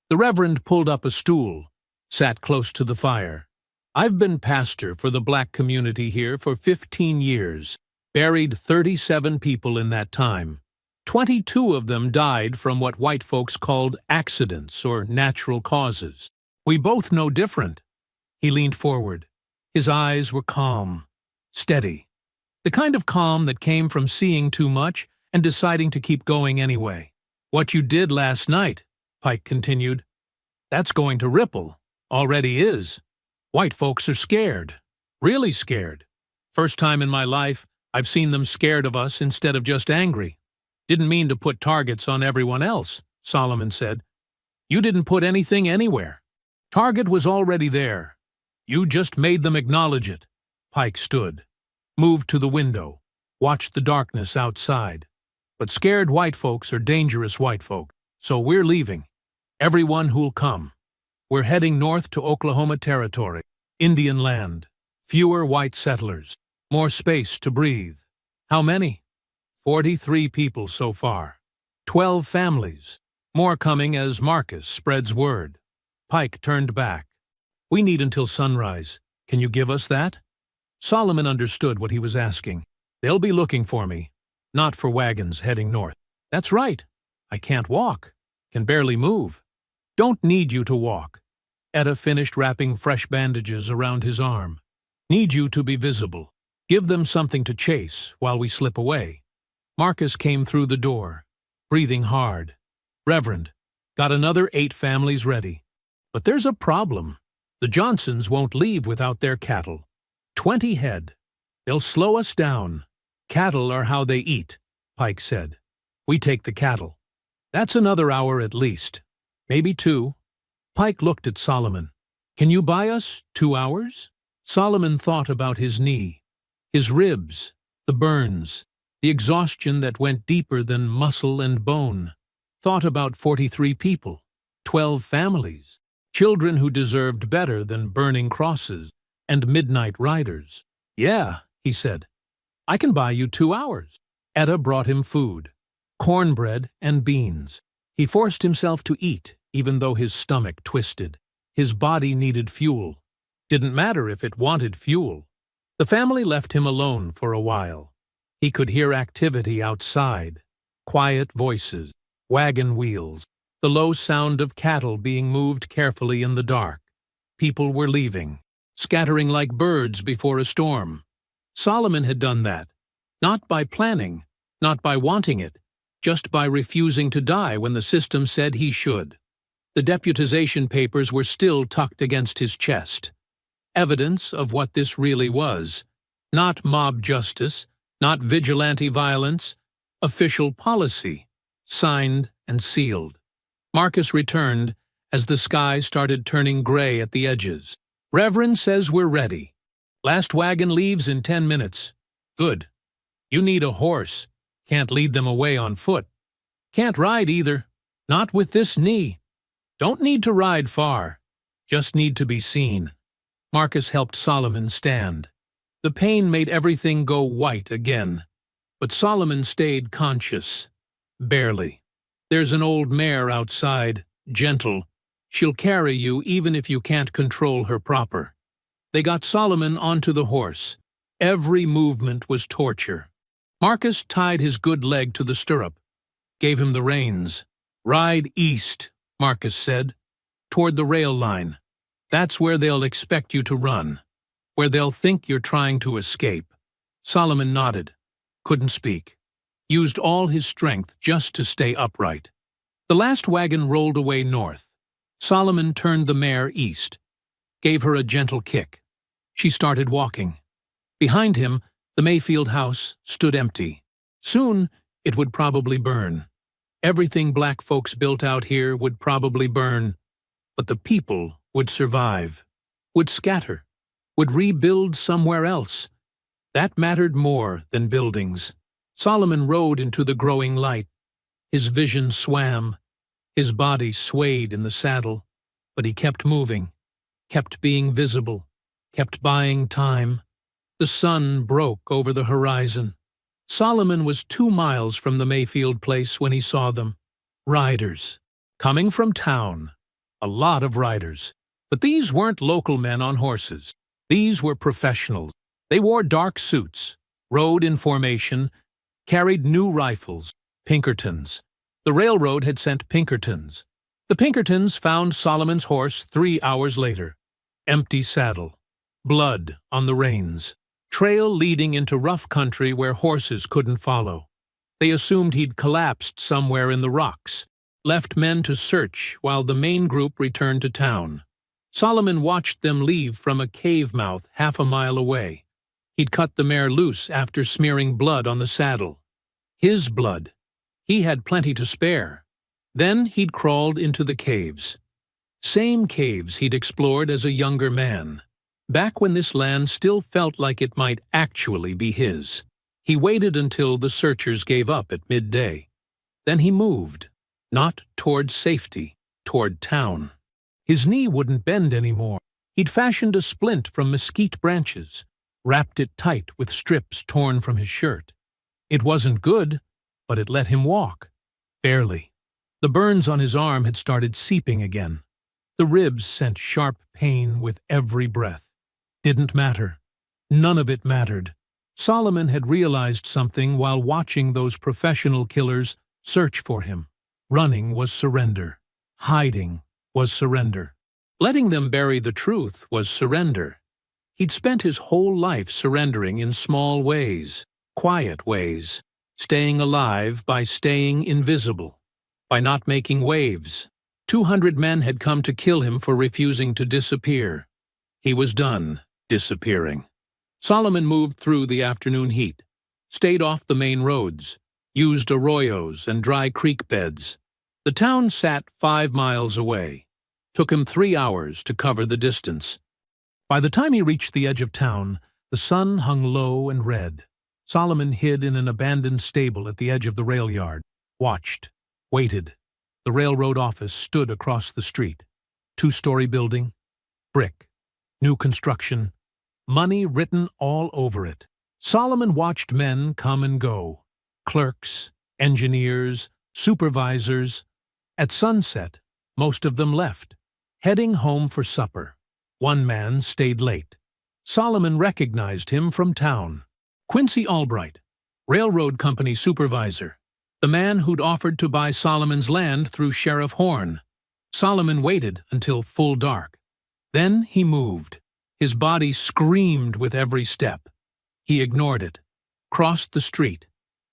The Reverend pulled up a stool, sat close to the fire. "I've been pastor for the black community here for 15 years, buried 37 people in that time. 22 of them died from what white folks called accidents or natural causes. We both know different." He leaned forward. His eyes were calm, steady. The kind of calm that came from seeing too much and deciding to keep going anyway. "What you did last night," Pike continued, "that's going to ripple. Already is. White folks are scared. Really scared. First time in my life I've seen them scared of us instead of just angry." "Didn't mean to put targets on everyone else," Solomon said. "You didn't put anything anywhere. Target was already there. You just made them acknowledge it." Pike stood, moved to the window, watched the darkness outside. "But scared white folks are dangerous white folk, so we're leaving. Everyone who'll come. We're heading north to Oklahoma Territory, Indian land. Fewer white settlers. More space to breathe." "How many?" 43 people so far. 12 families. More coming as Marcus spreads word. Pike turned back. "We need until sunrise. Can you give us that?" Solomon understood what he was asking. "They'll be looking for me, not for wagons heading north." "That's right. I can't walk. Can barely move." "Don't need you to walk." Etta finished wrapping fresh bandages around his arm. "Need you to be visible. Give them something to chase while we slip away." Marcus came through the door, breathing hard. "Reverend, got another 8 families ready. But there's a problem. The Johnsons won't leave without their cattle. 20 head. They'll slow us down. Cattle are how they eat," Pike said. "We take the cattle. That's another hour at least. Maybe 2. Pike looked at Solomon. "Can you buy us 2 hours?" Solomon thought about his knee, his ribs, The burns, the exhaustion that went deeper than muscle and bone. Thought about 43 people, 12 families, children who deserved better than burning crosses and midnight riders. "Yeah," he said, "I can buy you 2 hours." Etta brought him food, cornbread and beans. He forced himself to eat, even though his stomach twisted. His body needed fuel. Didn't matter if it wanted fuel. The family left him alone for a while. He could hear activity outside, quiet voices, wagon wheels, the low sound of cattle being moved carefully in the dark. People were leaving, scattering like birds before a storm. Solomon had done that, not by planning, not by wanting it, just by refusing to die when the system said he should. The deputization papers were still tucked against his chest. Evidence of what this really was. Not mob justice, not vigilante violence, official policy, signed and sealed. Marcus returned as the sky started turning gray at the edges. "Reverend says we're ready. Last wagon leaves in 10 minutes. Good. You need a horse. Can't lead them away on foot. Can't ride either. Not with this knee. Don't need to ride far. Just need to be seen." Marcus helped Solomon stand. The pain made everything go white again. But Solomon stayed conscious. Barely. "There's an old mare outside, gentle. She'll carry you even if you can't control her proper." They got Solomon onto the horse. Every movement was torture. Marcus tied his good leg to the stirrup, gave him the reins. "Ride east," Marcus said, "toward the rail line. That's where they'll expect you to run, where they'll think you're trying to escape." Solomon nodded, couldn't speak, used all his strength just to stay upright. The last wagon rolled away north. Solomon turned the mare east, gave her a gentle kick. She started walking. Behind him, the Mayfield house stood empty. Soon, it would probably burn. Everything black folks built out here would probably burn, but the people would survive, would scatter, would rebuild somewhere else. That mattered more than buildings. Solomon rode into the growing light. His vision swam. His body swayed in the saddle, but he kept moving, kept being visible, kept buying time. The sun broke over the horizon. Solomon was 2 miles from the Mayfield place when he saw them. Riders. Coming from town. A lot of riders. But these weren't local men on horses. These were professionals. They wore dark suits, rode in formation, carried new rifles, Pinkertons. The railroad had sent Pinkertons. The Pinkertons found Solomon's horse 3 hours later. Empty saddle. Blood on the reins. Trail leading into rough country where horses couldn't follow. They assumed he'd collapsed somewhere in the rocks, left men to search while the main group returned to town. Solomon watched them leave from a cave mouth half a mile away. He'd cut the mare loose after smearing blood on the saddle. His blood. He had plenty to spare. Then he'd crawled into the caves. Same caves he'd explored as a younger man. Back when this land still felt like it might actually be his. He waited until the searchers gave up at midday. Then he moved, not toward safety, toward town. His knee wouldn't bend anymore. He'd fashioned a splint from mesquite branches, wrapped it tight with strips torn from his shirt. It wasn't good, but it let him walk. Barely. The burns on his arm had started seeping again. The ribs sent sharp pain with every breath. Didn't matter. None of it mattered. Solomon had realized something while watching those professional killers search for him. Running was surrender. Hiding was surrender. Letting them bury the truth was surrender. He'd spent his whole life surrendering in small ways, quiet ways, staying alive by staying invisible, by not making waves. 200 men had come to kill him for refusing to disappear. He was done disappearing. Solomon moved through the afternoon heat, stayed off the main roads, used arroyos and dry creek beds. The town sat 5 miles away. Took him 3 hours to cover the distance. By the time he reached the edge of town, the sun hung low and red. Solomon hid in an abandoned stable at the edge of the rail yard, watched, waited. The railroad office stood across the street. Two-story building, brick, new construction, money written all over it. Solomon watched men come and go, clerks, engineers, supervisors. At sunset, most of them left, heading home for supper. One man stayed late. Solomon recognized him from town. Quincy Albright, railroad company supervisor, the man who'd offered to buy Solomon's land through Sheriff Horn. Solomon waited until full dark. Then he moved. His body screamed with every step. He ignored it, crossed the street,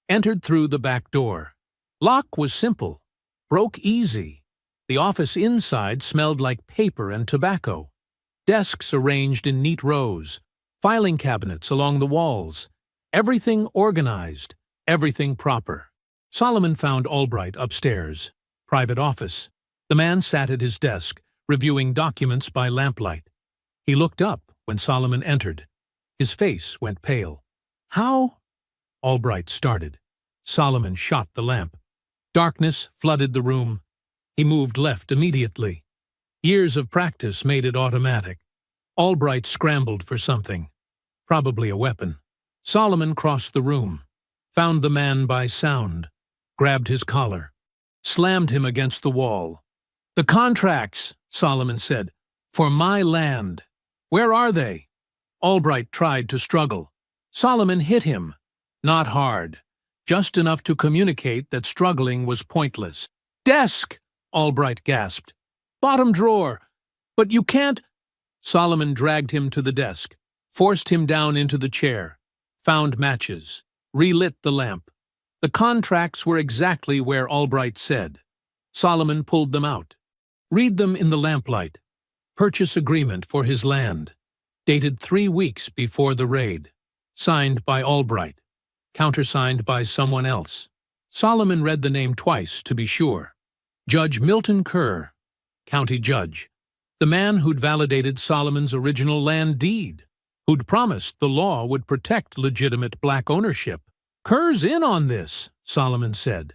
entered through the back door. Lock was simple, broke easy. The office inside smelled like paper and tobacco. Desks arranged in neat rows, filing cabinets along the walls. Everything organized, everything proper. Solomon found Albright upstairs. Private office. The man sat at his desk, reviewing documents by lamplight. He looked up when Solomon entered. His face went pale. "How?" Albright started. Solomon shot the lamp. Darkness flooded the room. He moved left immediately. Years of practice made it automatic. Albright scrambled for something. Probably a weapon. Solomon crossed the room, found the man by sound, grabbed his collar, slammed him against the wall. "The contracts," Solomon said, "for my land. Where are they?" Albright tried to struggle. Solomon hit him. Not hard, just enough to communicate that struggling was pointless. "Desk!" Albright gasped. "Bottom drawer! But you can't—" Solomon dragged him to the desk, forced him down into the chair, found matches, relit the lamp. The contracts were exactly where Albright said. Solomon pulled them out. Read them in the lamplight. Purchase agreement for his land. Dated 3 weeks before the raid. Signed by Albright. Countersigned by someone else. Solomon read the name twice to be sure. Judge Milton Kerr, county judge. The man who'd validated Solomon's original land deed. Who'd promised the law would protect legitimate black ownership. "Kerr's in on this," Solomon said.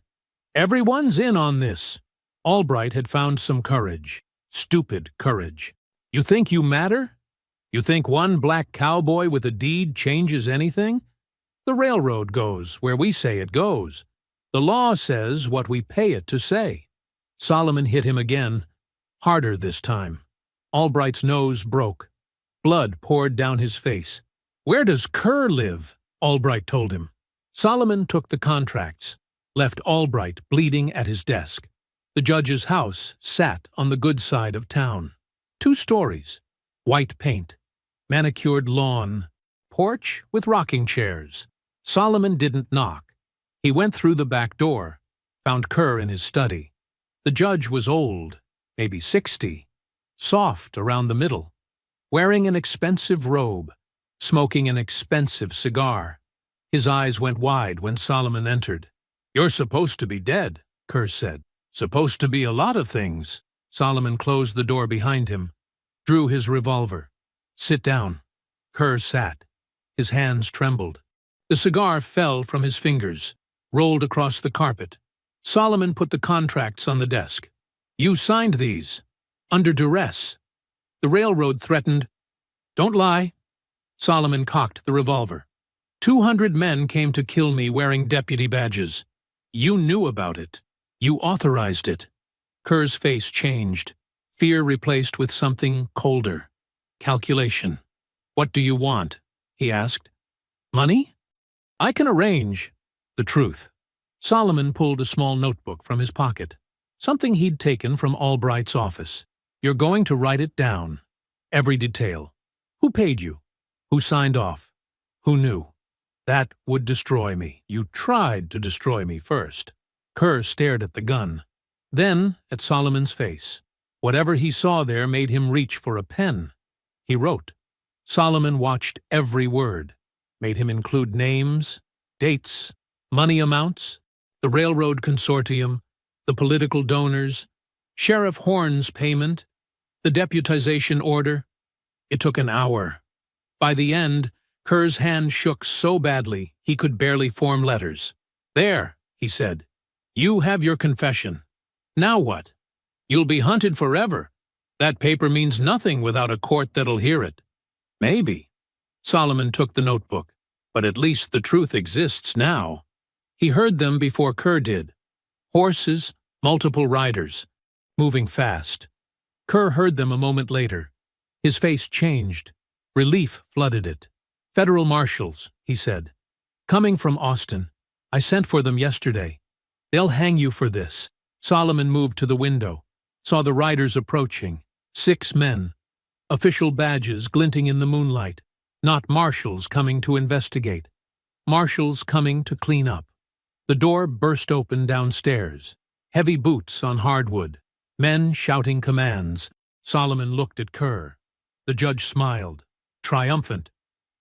"Everyone's in on this." Albright had found some courage. Stupid courage. "You think you matter? You think one black cowboy with a deed changes anything? The railroad goes where we say it goes. The law says what we pay it to say." Solomon hit him again, harder this time. Albright's nose broke. Blood poured down his face. "Where does Kerr live?" Albright told him. Solomon took the contracts, left Albright bleeding at his desk. The judge's house sat on the good side of town. 2 stories, white paint, manicured lawn, porch with rocking chairs. Solomon didn't knock. He went through the back door, found Kerr in his study. The judge was old, maybe 60, soft around the middle, wearing an expensive robe, smoking an expensive cigar. His eyes went wide when Solomon entered. "You're supposed to be dead," Kerr said. "Supposed to be a lot of things." Solomon closed the door behind him, drew his revolver. "Sit down." Kerr sat. His hands trembled. The cigar fell from his fingers, rolled across the carpet. Solomon put the contracts on the desk. "You signed these. Under duress. The railroad threatened—" "Don't lie." Solomon cocked the revolver. 200 men came to kill me wearing deputy badges. You knew about it. You authorized it." Kerr's face changed. Fear replaced with something colder. Calculation. "What do you want?" he asked. "Money? I can arrange." "The truth." Solomon pulled a small notebook from his pocket, something he'd taken from Albright's office. "You're going to write it down. Every detail. Who paid you? Who signed off? Who knew? That would destroy me. You tried to destroy me first." Kerr stared at the gun, then at Solomon's face. Whatever he saw there made him reach for a pen. He wrote. Solomon watched every word, made him include names, dates, money amounts, the railroad consortium, the political donors, Sheriff Horn's payment, the deputization order. It took an hour. By the end, Kerr's hand shook so badly He could barely form letters. "There," he said. "You have your confession. Now what? You'll be hunted forever. That paper means nothing without a court that'll hear it." "Maybe." Solomon took the notebook. "But at least the truth exists now." He heard them before Kerr did. Horses, multiple riders, moving fast. Kerr heard them a moment later. His face changed. Relief flooded it. "Federal marshals," he said. "Coming from Austin. I sent for them yesterday. They'll hang you for this." Solomon moved to the window, saw the riders approaching. 6 men. Official badges glinting in the moonlight. Not marshals coming to investigate. Marshals coming to clean up. The door burst open downstairs. Heavy boots on hardwood. Men shouting commands. Solomon looked at Kerr. The judge smiled, triumphant.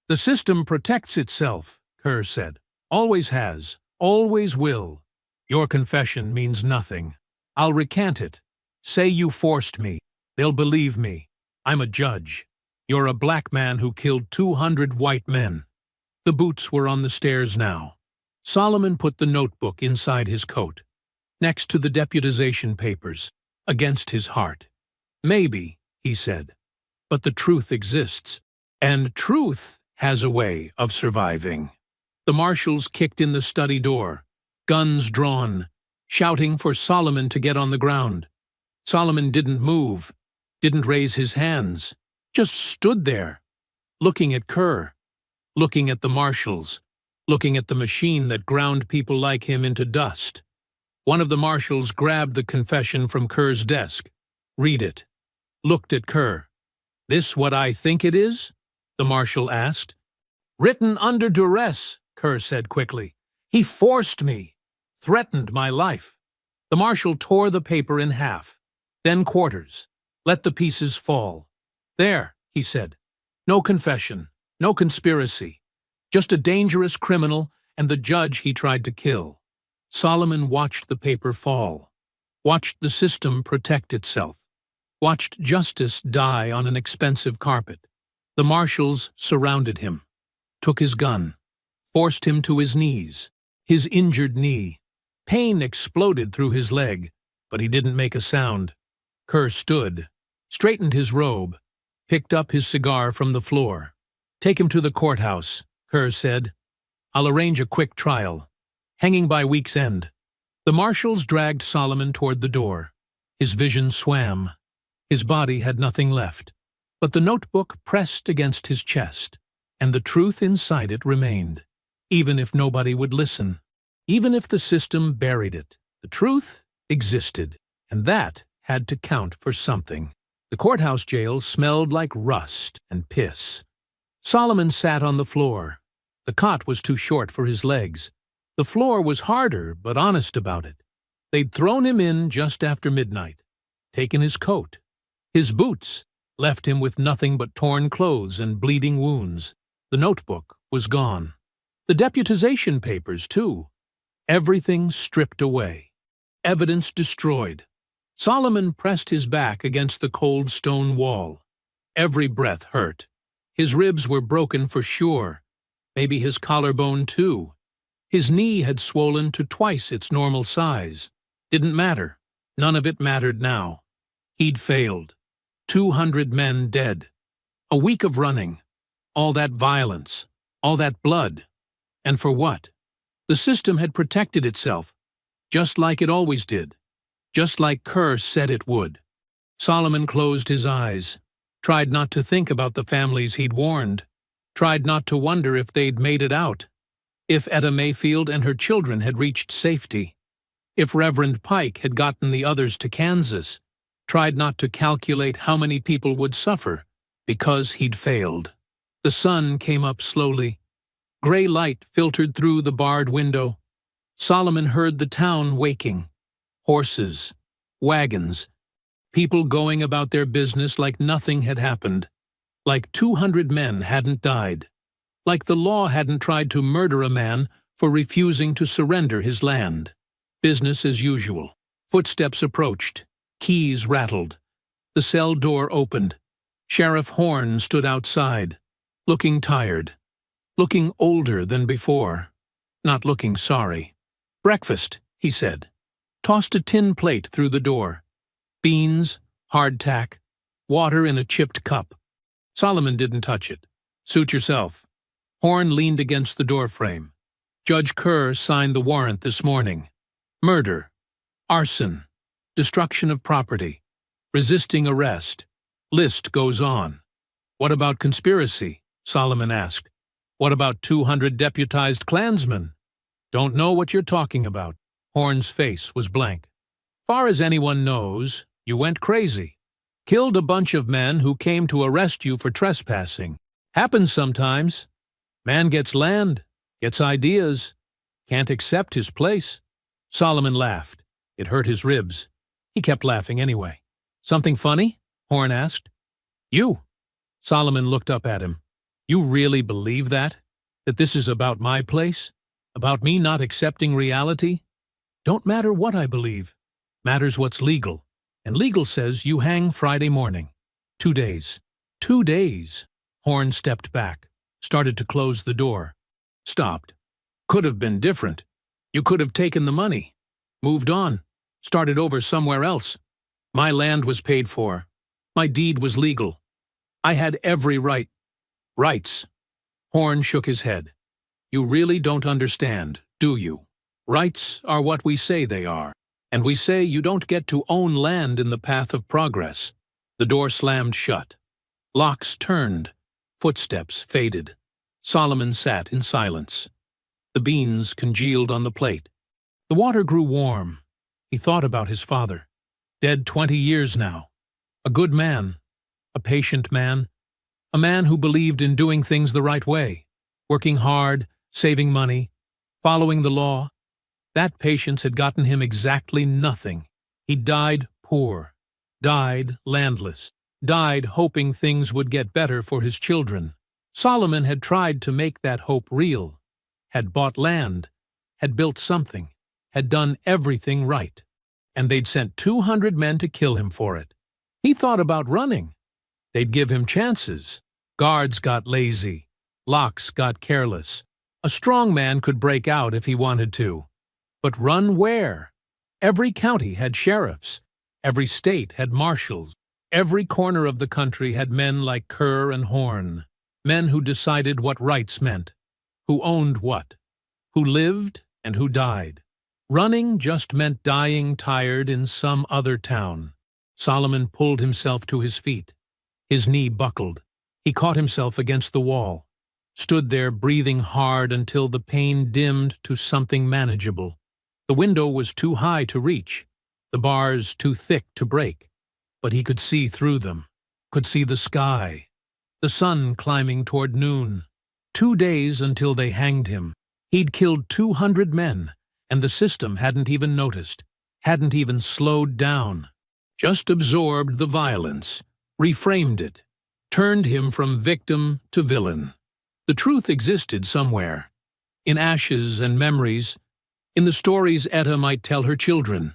"The system protects itself," Kerr said. "Always has, always will. Your confession means nothing. I'll recant it. Say you forced me. They'll believe me. I'm a judge. You're a black man who killed 200 white men." The boots were on the stairs now. Solomon put the notebook inside his coat, next to the deputization papers, against his heart. "Maybe," he said, "but the truth exists, and truth has a way of surviving." The marshals kicked in the study door, guns drawn, shouting for Solomon to get on the ground. Solomon didn't move, didn't raise his hands, just stood there, looking at Kerr, looking at the marshals, looking at the machine that ground people like him into dust. One of the marshals grabbed the confession from Kerr's desk. "Read it." Looked at Kerr. "This what I think it is?" the marshal asked. "Written under duress," Kerr said quickly. "He forced me, threatened my life." The marshal tore the paper in half, then quarters, let the pieces fall. "There," he said. "No confession, no conspiracy. Just a dangerous criminal and the judge he tried to kill." Solomon watched the paper fall, watched the system protect itself, watched justice die on an expensive carpet. The marshals surrounded him, took his gun, forced him to his knees, his injured knee. Pain exploded through his leg, but he didn't make a sound. Kerr stood, straightened his robe, picked up his cigar from the floor. "Take him to the courthouse," Kerr said. "I'll arrange a quick trial. Hanging by week's end." The marshals dragged Solomon toward the door. His vision swam. His body had nothing left, but the notebook pressed against his chest, and the truth inside it remained, even if nobody would listen. Even if the system buried it, the truth existed, and that had to count for something. The courthouse jail smelled like rust and piss. Solomon sat on the floor. The cot was too short for his legs. The floor was harder, but honest about it. They'd thrown him in just after midnight, taken his coat. His boots left him with nothing but torn clothes and bleeding wounds. The notebook was gone. The deputization papers, too. Everything stripped away. Evidence destroyed. Solomon pressed his back against the cold stone wall. Every breath hurt. His ribs were broken for sure. Maybe his collarbone, too. His knee had swollen to twice its normal size. Didn't matter. None of it mattered now. He'd failed. 200 men dead. A week of running. All that violence. All that blood. And for what? The system had protected itself, just like it always did. Just like Kerr said it would. Solomon closed his eyes, tried not to think about the families he'd warned, tried not to wonder if they'd made it out, if Etta Mayfield and her children had reached safety, if Reverend Pike had gotten the others to Kansas, tried not to calculate how many people would suffer because he'd failed. The sun came up slowly. Gray light filtered through the barred window. Solomon heard the town waking. Horses, wagons, people going about their business like nothing had happened, like 200 men hadn't died, like the law hadn't tried to murder a man for refusing to surrender his land. Business as usual. Footsteps approached. Keys rattled. The cell door opened. Sheriff Horn stood outside, looking tired, looking older than before. not looking sorry. "Breakfast," he said. Tossed a tin plate through the door. Beans, hardtack, water in a chipped cup. Solomon didn't touch it. "Suit yourself." Horn leaned against the doorframe. "Judge Kerr signed the warrant this morning. Murder, arson, destruction of property, resisting arrest. List goes on." "What about conspiracy?" Solomon asked. "What about 200 deputized Klansmen?" "Don't know what you're talking about." Horn's face was blank. "Far as anyone knows, you went crazy. Killed a bunch of men who came to arrest you for trespassing. Happens sometimes. Man gets land, gets ideas, can't accept his place." Solomon laughed. It hurt his ribs. He kept laughing anyway. "Something funny?" Horn asked. "You." Solomon looked up at him. "You really believe that? That this is about my place? About me not accepting reality? Don't matter what I believe. Matters what's legal. And legal says you hang Friday morning. 2 days. 2 days." Horn stepped back, started to close the door. Stopped. "Could have been different. You could have taken the money. Moved on. Started over somewhere else. My land was paid for. My deed was legal. I had every right." "Rights." Horn shook his head. "You really don't understand, do you? Rights are what we say they are. And we say you don't get to own land in the path of progress." The door slammed shut. Locks turned. Footsteps faded. Solomon sat in silence. The beans congealed on the plate. The water grew warm. He thought about his father. Dead 20 years now. A good man. A patient man. A man who believed in doing things the right way. Working hard, saving money, following the law. That patience had gotten him exactly nothing. He died poor. Died landless. Died hoping things would get better for his children. Solomon had tried to make that hope real. Had bought land. Had built something. Had done everything right. And they'd sent 200 men to kill him for it. He thought about running. They'd give him chances. Guards got lazy. Locks got careless. A strong man could break out if he wanted to. But run where? Every county had sheriffs. Every state had marshals. Every corner of the country had men like Kerr and Horn. Men who decided what rights meant. Who owned what. Who lived and who died. Running just meant dying tired in some other town. Solomon pulled himself to his feet. His knee buckled. He caught himself against the wall. Stood there breathing hard until the pain dimmed to something manageable. The window was too high to reach, the bars too thick to break, but he could see through them, could see the sky, the sun climbing toward noon. 2 days until they hanged him. He'd killed 200 men, and the system hadn't even noticed, hadn't even slowed down, just absorbed the violence, reframed it, turned him from victim to villain. The truth existed somewhere, in ashes and memories, in the stories Etta might tell her children,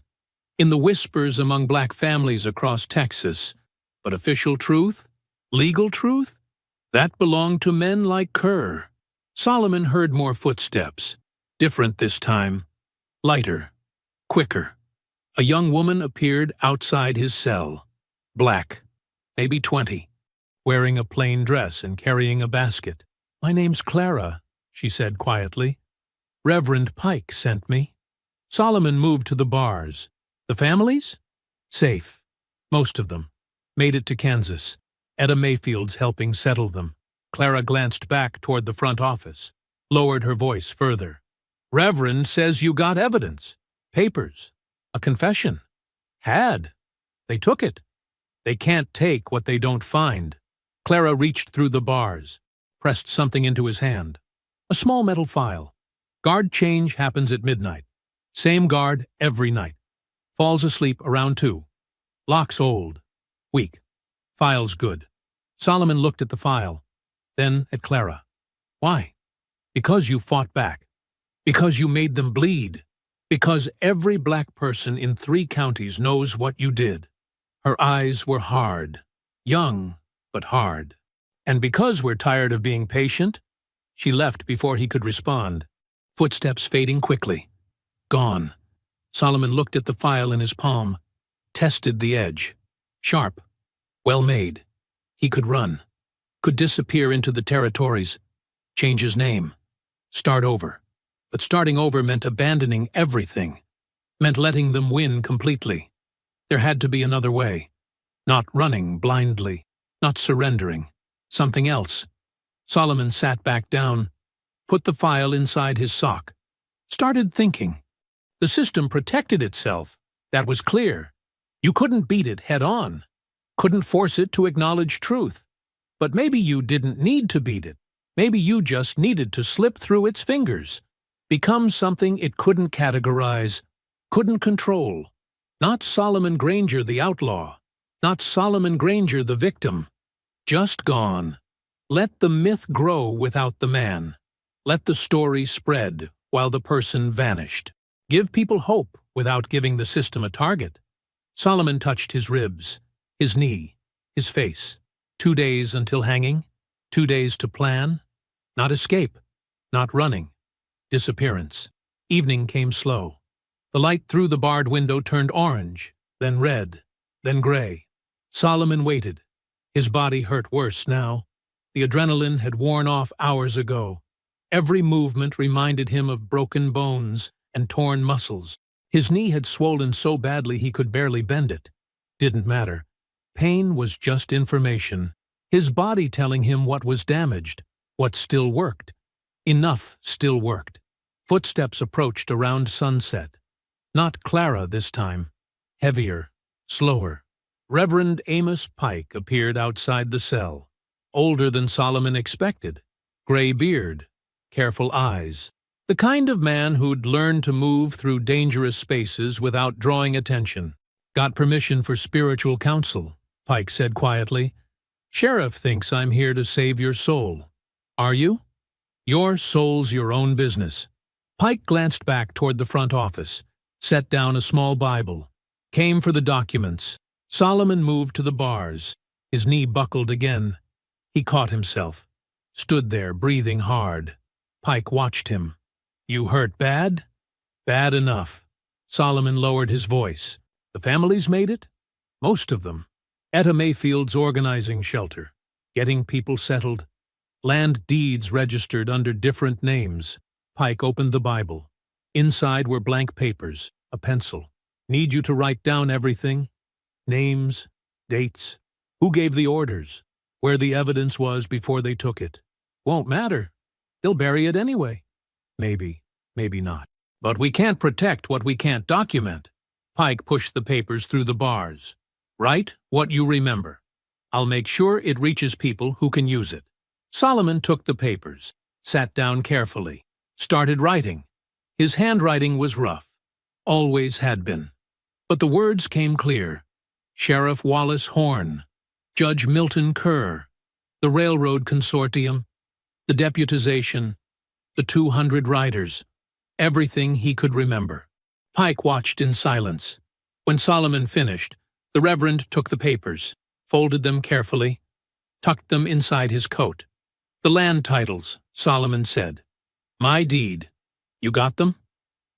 in the whispers among black families across Texas. But official truth? Legal truth? That belonged to men like Kerr. Solomon heard more footsteps, different this time, lighter, quicker. A young woman appeared outside his cell, black, maybe 20, wearing a plain dress and carrying a basket. "My name's Clara," she said quietly. "Reverend Pike sent me." Solomon moved to the bars. The families? Safe. Most of them. Made it to Kansas. Etta Mayfield's helping settle them. Clara glanced back toward the front office, lowered her voice further. "Reverend says you got evidence. Papers. A confession." "Had. They took it. They can't take what they don't find." Clara reached through the bars, pressed something into his hand. A small metal file. "Guard change happens at midnight. Same guard every night. Falls asleep around 2. Lock's old. Weak. File's good." Solomon looked at the file, then at Clara. "Why?" "Because you fought back. Because you made them bleed. Because every black person in 3 counties knows what you did." Her eyes were hard. Young, but hard. "And because we're tired of being patient?" She left before he could respond. Footsteps fading quickly. Gone. Solomon looked at the file in his palm, tested the edge. Sharp. Well made. He could run. Could disappear into the territories. Change his name. Start over. But starting over meant abandoning everything. Meant letting them win completely. There had to be another way. Not running blindly. Not surrendering. Something else. Solomon sat back down, put the file inside his sock. Started thinking. The system protected itself. That was clear. You couldn't beat it head-on. Couldn't force it to acknowledge truth. But maybe you didn't need to beat it. Maybe you just needed to slip through its fingers. Become something it couldn't categorize, couldn't control. Not Solomon Granger the outlaw. Not Solomon Granger the victim. Just gone. Let the myth grow without the man. Let the story spread while the person vanished. Give people hope without giving the system a target. Solomon touched his ribs, his knee, his face. 2 days until hanging. 2 days to plan. Not escape. Not running. Disappearance. Evening came slow. The light through the barred window turned orange, then red, then gray. Solomon waited. His body hurt worse now. The adrenaline had worn off hours ago. Every movement reminded him of broken bones and torn muscles. His knee had swollen so badly he could barely bend it. Didn't matter. Pain was just information. His body telling him what was damaged, what still worked. Enough still worked. Footsteps approached around sunset. Not Clara this time. Heavier, slower. Reverend Amos Pike appeared outside the cell. Older than Solomon expected. Gray beard. Careful eyes. The kind of man who'd learned to move through dangerous spaces without drawing attention. Got permission for spiritual counsel, Pike said quietly. Sheriff thinks I'm here to save your soul. Are you? Your soul's your own business. Pike glanced back toward the front office, set down a small Bible, came for the documents. Solomon moved to the bars. His knee buckled again. He caught himself. Stood there, breathing hard. Pike watched him. You hurt bad? Bad enough. Solomon lowered his voice. The families made it? Most of them. Etta Mayfield's organizing shelter. Getting people settled. Land deeds registered under different names. Pike opened the Bible. Inside were blank papers, a pencil. Need you to write down everything? Names, dates, who gave the orders, where the evidence was before they took it. Won't matter. They'll bury it anyway. Maybe, maybe not. But we can't protect what we can't document. Pike pushed the papers through the bars. Write what you remember. I'll make sure it reaches people who can use it. Solomon took the papers, sat down carefully, started writing. His handwriting was rough. Always had been. But the words came clear. Sheriff Wallace Horn, Judge Milton Kerr, the Railroad Consortium, the deputization, the 200 riders, everything he could remember. Pike watched in silence. When Solomon finished, the Reverend took the papers, folded them carefully, tucked them inside his coat. The land titles, Solomon said. My deed. You got them?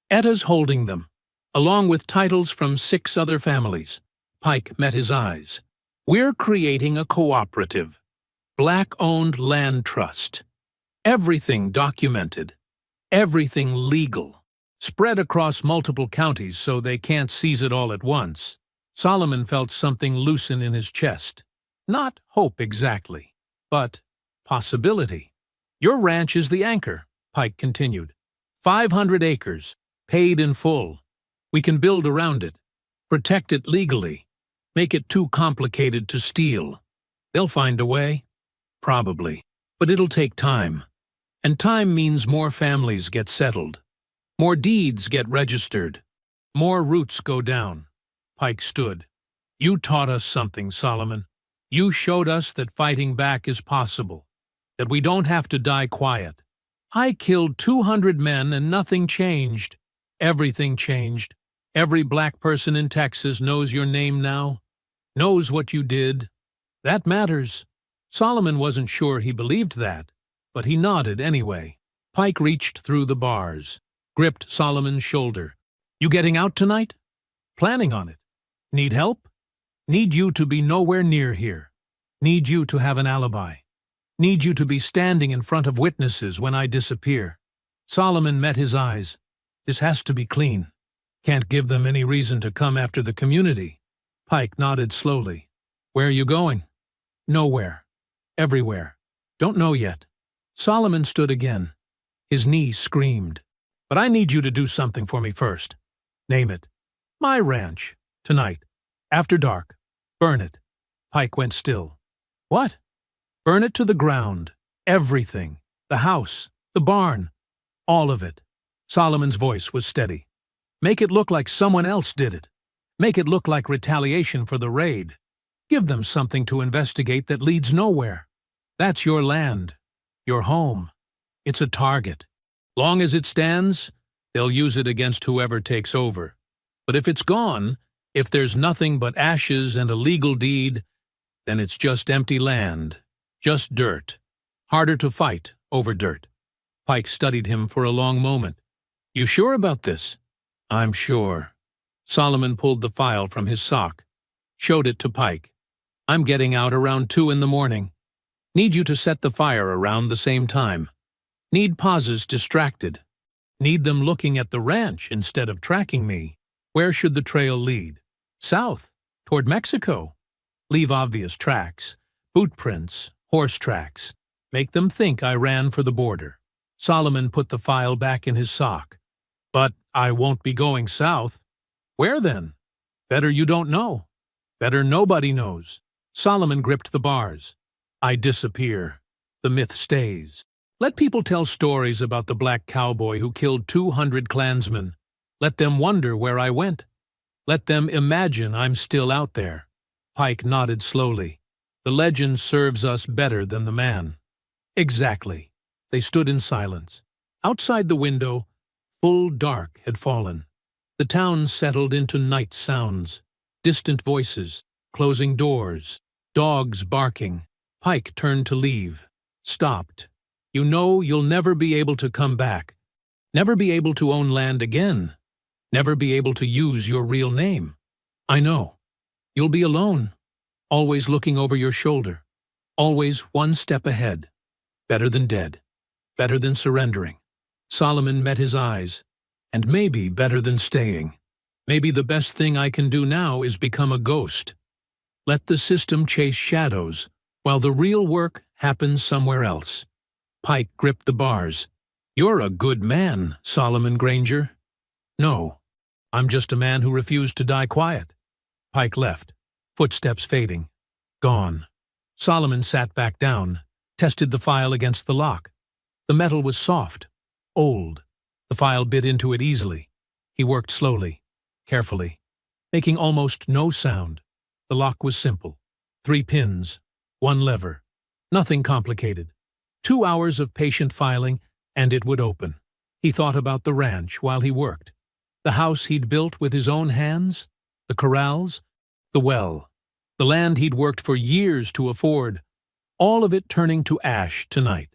Etta's holding them, along with titles from 6 other families. Pike met his eyes. We're creating a cooperative. Black-owned land trust. Everything documented. Everything legal. Spread across multiple counties so they can't seize it all at once. Solomon felt something loosen in his chest. Not hope exactly, but possibility. Your ranch is the anchor, Pike continued. 500 acres, paid in full. We can build around it, protect it legally, make it too complicated to steal. They'll find a way. Probably. But it'll take time. And time means more families get settled. More deeds get registered. More roots go down. Pike stood. You taught us something, Solomon. You showed us that fighting back is possible. That we don't have to die quiet. I killed 200 men and nothing changed. Everything changed. Every black person in Texas knows your name now. Knows what you did. That matters. Solomon wasn't sure he believed that, but he nodded anyway. Pike reached through the bars, gripped Solomon's shoulder. You getting out tonight? Planning on it. Need help? Need you to be nowhere near here. Need you to have an alibi. Need you to be standing in front of witnesses when I disappear. Solomon met his eyes. This has to be clean. Can't give them any reason to come after the community. Pike nodded slowly. Where are you going? Nowhere. Everywhere. Don't know yet. Solomon stood again. His knee screamed. But I need you to do something for me first. Name it. My ranch. Tonight. After dark. Burn it. Pike went still. What? Burn it to the ground. Everything. The house. The barn. All of it. Solomon's voice was steady. Make it look like someone else did it. Make it look like retaliation for the raid. Give them something to investigate that leads nowhere. That's your land. Your home. It's a target. Long as it stands, they'll use it against whoever takes over. But if it's gone, if there's nothing but ashes and a legal deed, then it's just empty land. Just dirt. Harder to fight over dirt. Pike studied him for a long moment. You sure about this? I'm sure. Solomon pulled the file from his sock, showed it to Pike. I'm getting out around 2 in the morning. Need you to set the fire around the same time. Need pauses distracted. Need them looking at the ranch instead of tracking me. Where should the trail lead? South, toward Mexico. Leave obvious tracks, boot prints, horse tracks. Make them think I ran for the border. Solomon put the file back in his sock. But I won't be going south. Where then? Better you don't know. Better nobody knows. Solomon gripped the bars. I disappear. The myth stays. Let people tell stories about the black cowboy who killed 200 Klansmen. Let them wonder where I went. Let them imagine I'm still out there. Pike nodded slowly. The legend serves us better than the man. Exactly. They stood in silence. Outside the window, full dark had fallen. The town settled into night sounds. Distant voices, closing doors, dogs barking. Pike turned to leave. Stopped. You know you'll never be able to come back. Never be able to own land again. Never be able to use your real name. I know. You'll be alone. Always looking over your shoulder. Always one step ahead. Better than dead. Better than surrendering. Solomon met his eyes. And maybe better than staying. Maybe the best thing I can do now is become a ghost. Let the system chase shadows, while the real work happens somewhere else. Pike gripped the bars. You're a good man, Solomon Granger. No, I'm just a man who refused to die quiet. Pike left, footsteps fading. Gone. Solomon sat back down, tested the file against the lock. The metal was soft, old. The file bit into it easily. He worked slowly, carefully, making almost no sound. The lock was simple. 3 pins, 1 lever. Nothing complicated. 2 hours of patient filing, and it would open. He thought about the ranch while he worked. The house he'd built with his own hands, the corrals, the well, the land he'd worked for years to afford, all of it turning to ash tonight.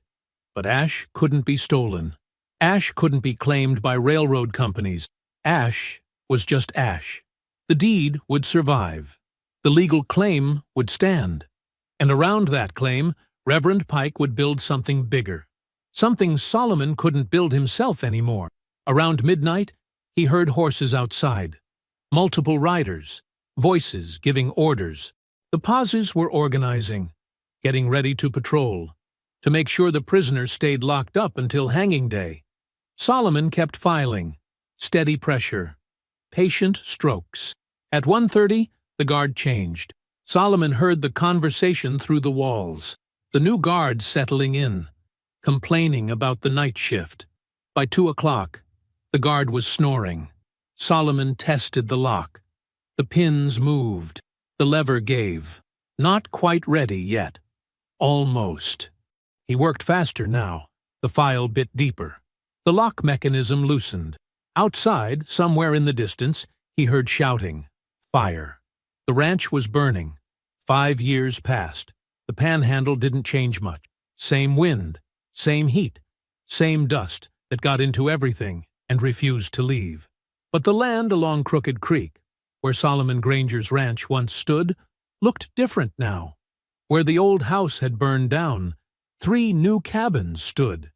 But ash couldn't be stolen. Ash couldn't be claimed by railroad companies. Ash was just ash. The deed would survive. The legal claim would stand. And around that claim, Reverend Pike would build something bigger. Something Solomon couldn't build himself anymore. Around midnight, he heard horses outside. Multiple riders, voices giving orders. The pauses were organizing, getting ready to patrol, to make sure the prisoners stayed locked up until hanging day. Solomon kept filing. Steady pressure. Patient strokes. At 1:30, the guard changed. Solomon heard the conversation through the walls. The new guard settling in, complaining about the night shift. By 2 o'clock, the guard was snoring. Solomon tested the lock. The pins moved. The lever gave. Not quite ready yet. Almost. He worked faster now. The file bit deeper. The lock mechanism loosened. Outside, somewhere in the distance, he heard shouting. Fire. The ranch was burning. 5 years passed. The panhandle didn't change much. Same wind. Same heat. Same dust that got into everything and refused to leave. But the land along Crooked Creek, where Solomon Granger's ranch once stood, looked different now. Where the old house had burned down, 3 new cabins stood,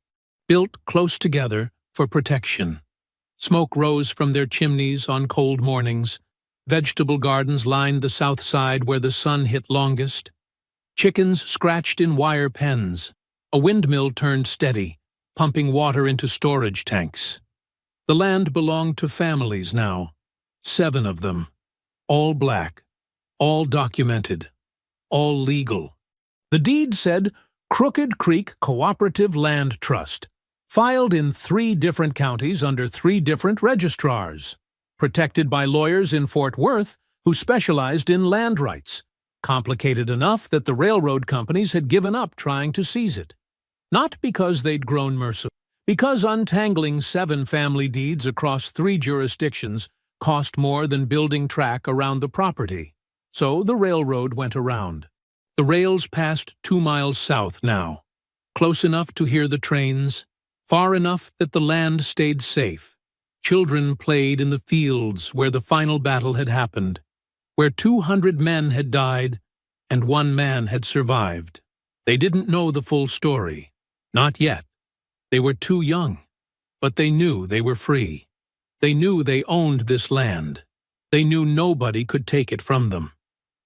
built close together for protection. Smoke rose from their chimneys on cold mornings. Vegetable gardens lined the south side where the sun hit longest. Chickens scratched in wire pens. A windmill turned steady, pumping water into storage tanks. The land belonged to families now, 7 of them, all black, all documented, all legal. The deed said Crooked Creek Cooperative Land Trust, filed in 3 different counties under 3 different registrars, protected by lawyers in Fort Worth who specialized in land rights, complicated enough that the railroad companies had given up trying to seize it. Not because they'd grown merciful, because untangling 7 family deeds across 3 jurisdictions cost more than building track around the property. So the railroad went around. The rails passed 2 miles south now, close enough to hear the trains, far enough that the land stayed safe. Children played in the fields where the final battle had happened, where 200 men had died and 1 man had survived. They didn't know the full story. Not yet. They were too young, but they knew they were free. They knew they owned this land. They knew nobody could take it from them.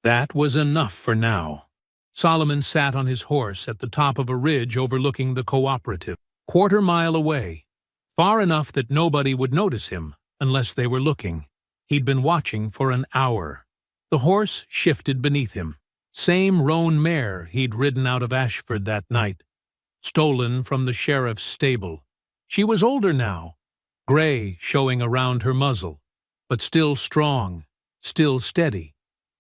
That was enough for now. Solomon sat on his horse at the top of a ridge overlooking the cooperative, 1/4 mile away, far enough that nobody would notice him unless they were looking. He'd been watching for an hour. The horse shifted beneath him. Same roan mare he'd ridden out of Ashford that night, stolen from the sheriff's stable. She was older now, gray showing around her muzzle, but still strong, still steady.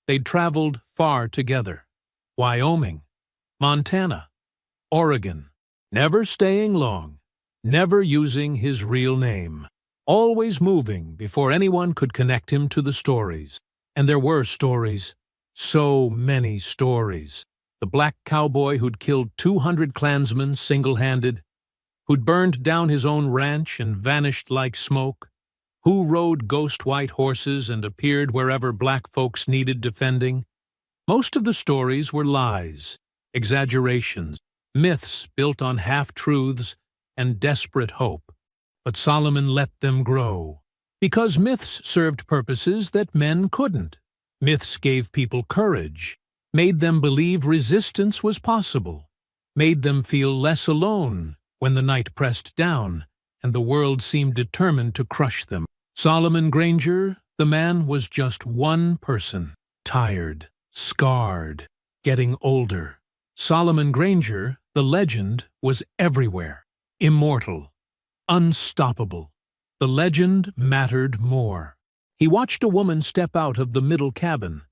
They'd traveled far together. Wyoming, Montana, Oregon, never staying long, never using his real name, always moving before anyone could connect him to the stories. And there were stories, so many stories. The black cowboy who'd killed 200 Klansmen single-handed, who'd burned down his own ranch and vanished like smoke, who rode ghost-white horses and appeared wherever black folks needed defending. Most of the stories were lies, exaggerations, myths built on half-truths and desperate hope. But Solomon let them grow, because myths served purposes that men couldn't. Myths gave people courage, made them believe resistance was possible, made them feel less alone when the night pressed down and the world seemed determined to crush them. Solomon Granger, the man, was just one person, tired, scarred, getting older. Solomon Granger, the legend, was everywhere, immortal, unstoppable. The legend mattered more. He watched a woman step out of the middle cabin,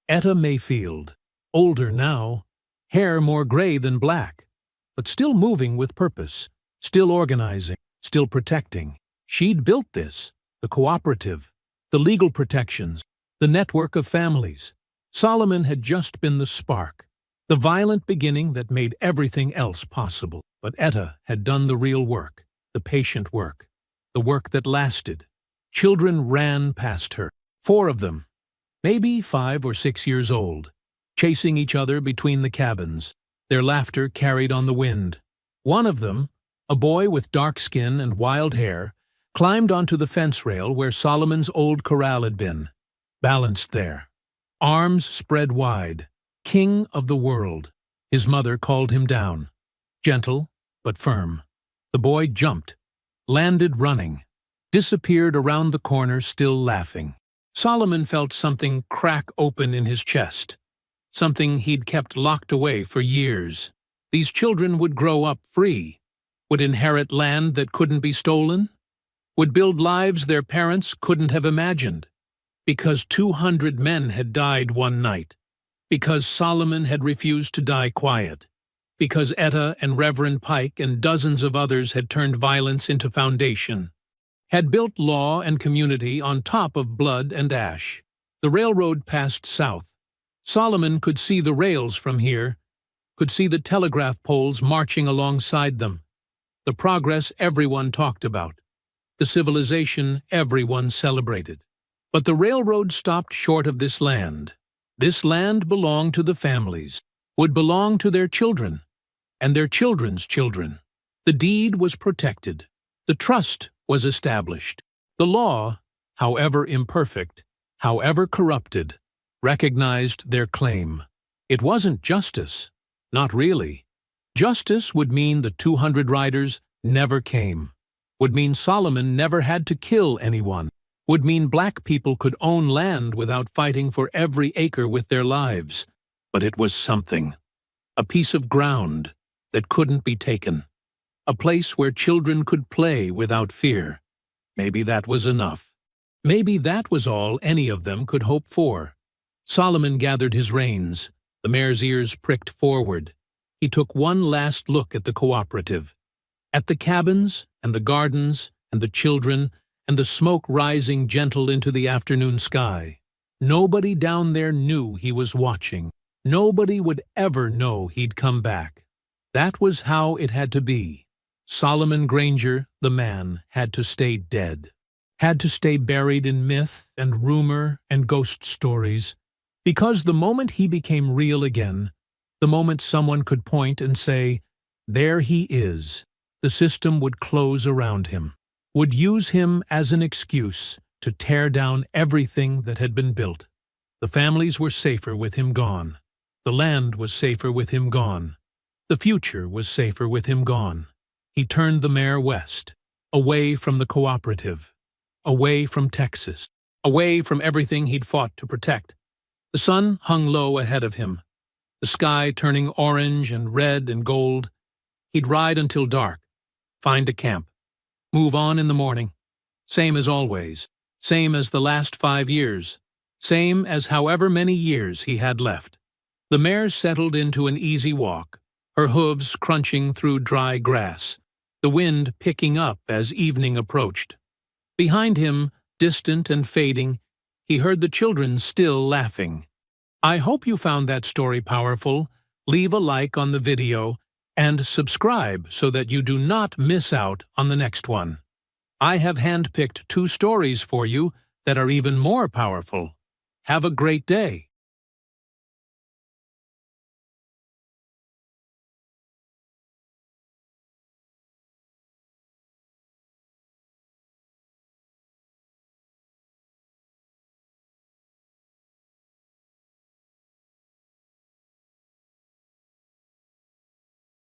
Etta Mayfield, older now, hair more gray than black, but still moving with purpose, still organizing, still protecting. She'd built this, the cooperative, the legal protections, the network of families. Solomon had just been the spark, the violent beginning that made everything else possible. But Etta had done the real work, the patient work, the work that lasted. Children ran past her, 4 of them, maybe 5 or 6 years old, chasing each other between the cabins, their laughter carried on the wind. One of them, a boy with dark skin and wild hair, climbed onto the fence rail where Solomon's old corral had been, balanced there, arms spread wide, king of the world. His mother called him down, gentle but firm. The boy jumped, landed running, disappeared around the corner still laughing. Solomon felt something crack open in his chest, something he'd kept locked away for years. These children would grow up free, would inherit land that couldn't be stolen, would build lives their parents couldn't have imagined, because 200 men had died one night, because Solomon had refused to die quiet, because Etta and Reverend Pike and dozens of others had turned violence into foundation, had built law and community on top of blood and ash. The railroad passed south. Solomon could see the rails from here, could see the telegraph poles marching alongside them. the progress everyone talked about, the civilization everyone celebrated. But the railroad stopped short of this land. This land belonged to the families, would belong to their children, and their children's children. The deed was protected. The trust was established. The law, however imperfect, however corrupted, recognized their claim. It wasn't justice. Not really. Justice would mean the 200 riders never came. Would mean Solomon never had to kill anyone. Would mean black people could own land without fighting for every acre with their lives. But it was something. A piece of ground that couldn't be taken. A place where children could play without fear. Maybe that was enough. Maybe that was all any of them could hope for. Solomon gathered his reins. The mare's ears pricked forward. He took one last look at the cooperative. At the cabins, and the gardens, and the children, and the smoke rising gentle into the afternoon sky. Nobody down there knew he was watching. Nobody would ever know he'd come back. That was how it had to be. Solomon Granger, the man, had to stay dead. Had to stay buried in myth and rumor and ghost stories. Because the moment he became real again, the moment someone could point and say, "There he is," the system would close around him, would use him as an excuse to tear down everything that had been built. The families were safer with him gone. The land was safer with him gone. The future was safer with him gone. He turned the mare west, away from the cooperative, away from Texas, away from everything he'd fought to protect. The sun hung low ahead of him, the sky turning orange and red and gold. He'd ride until dark, find a camp, move on in the morning. Same as always, same as the last 5 years, same as however many years he had left. The mare settled into an easy walk, her hooves crunching through dry grass, the wind picking up as evening approached. Behind him, distant and fading, he heard the children still laughing. I hope you found that story powerful. Leave a like on the video and subscribe so that you do not miss out on the next one. I have handpicked 2 stories for you that are even more powerful. Have a great day.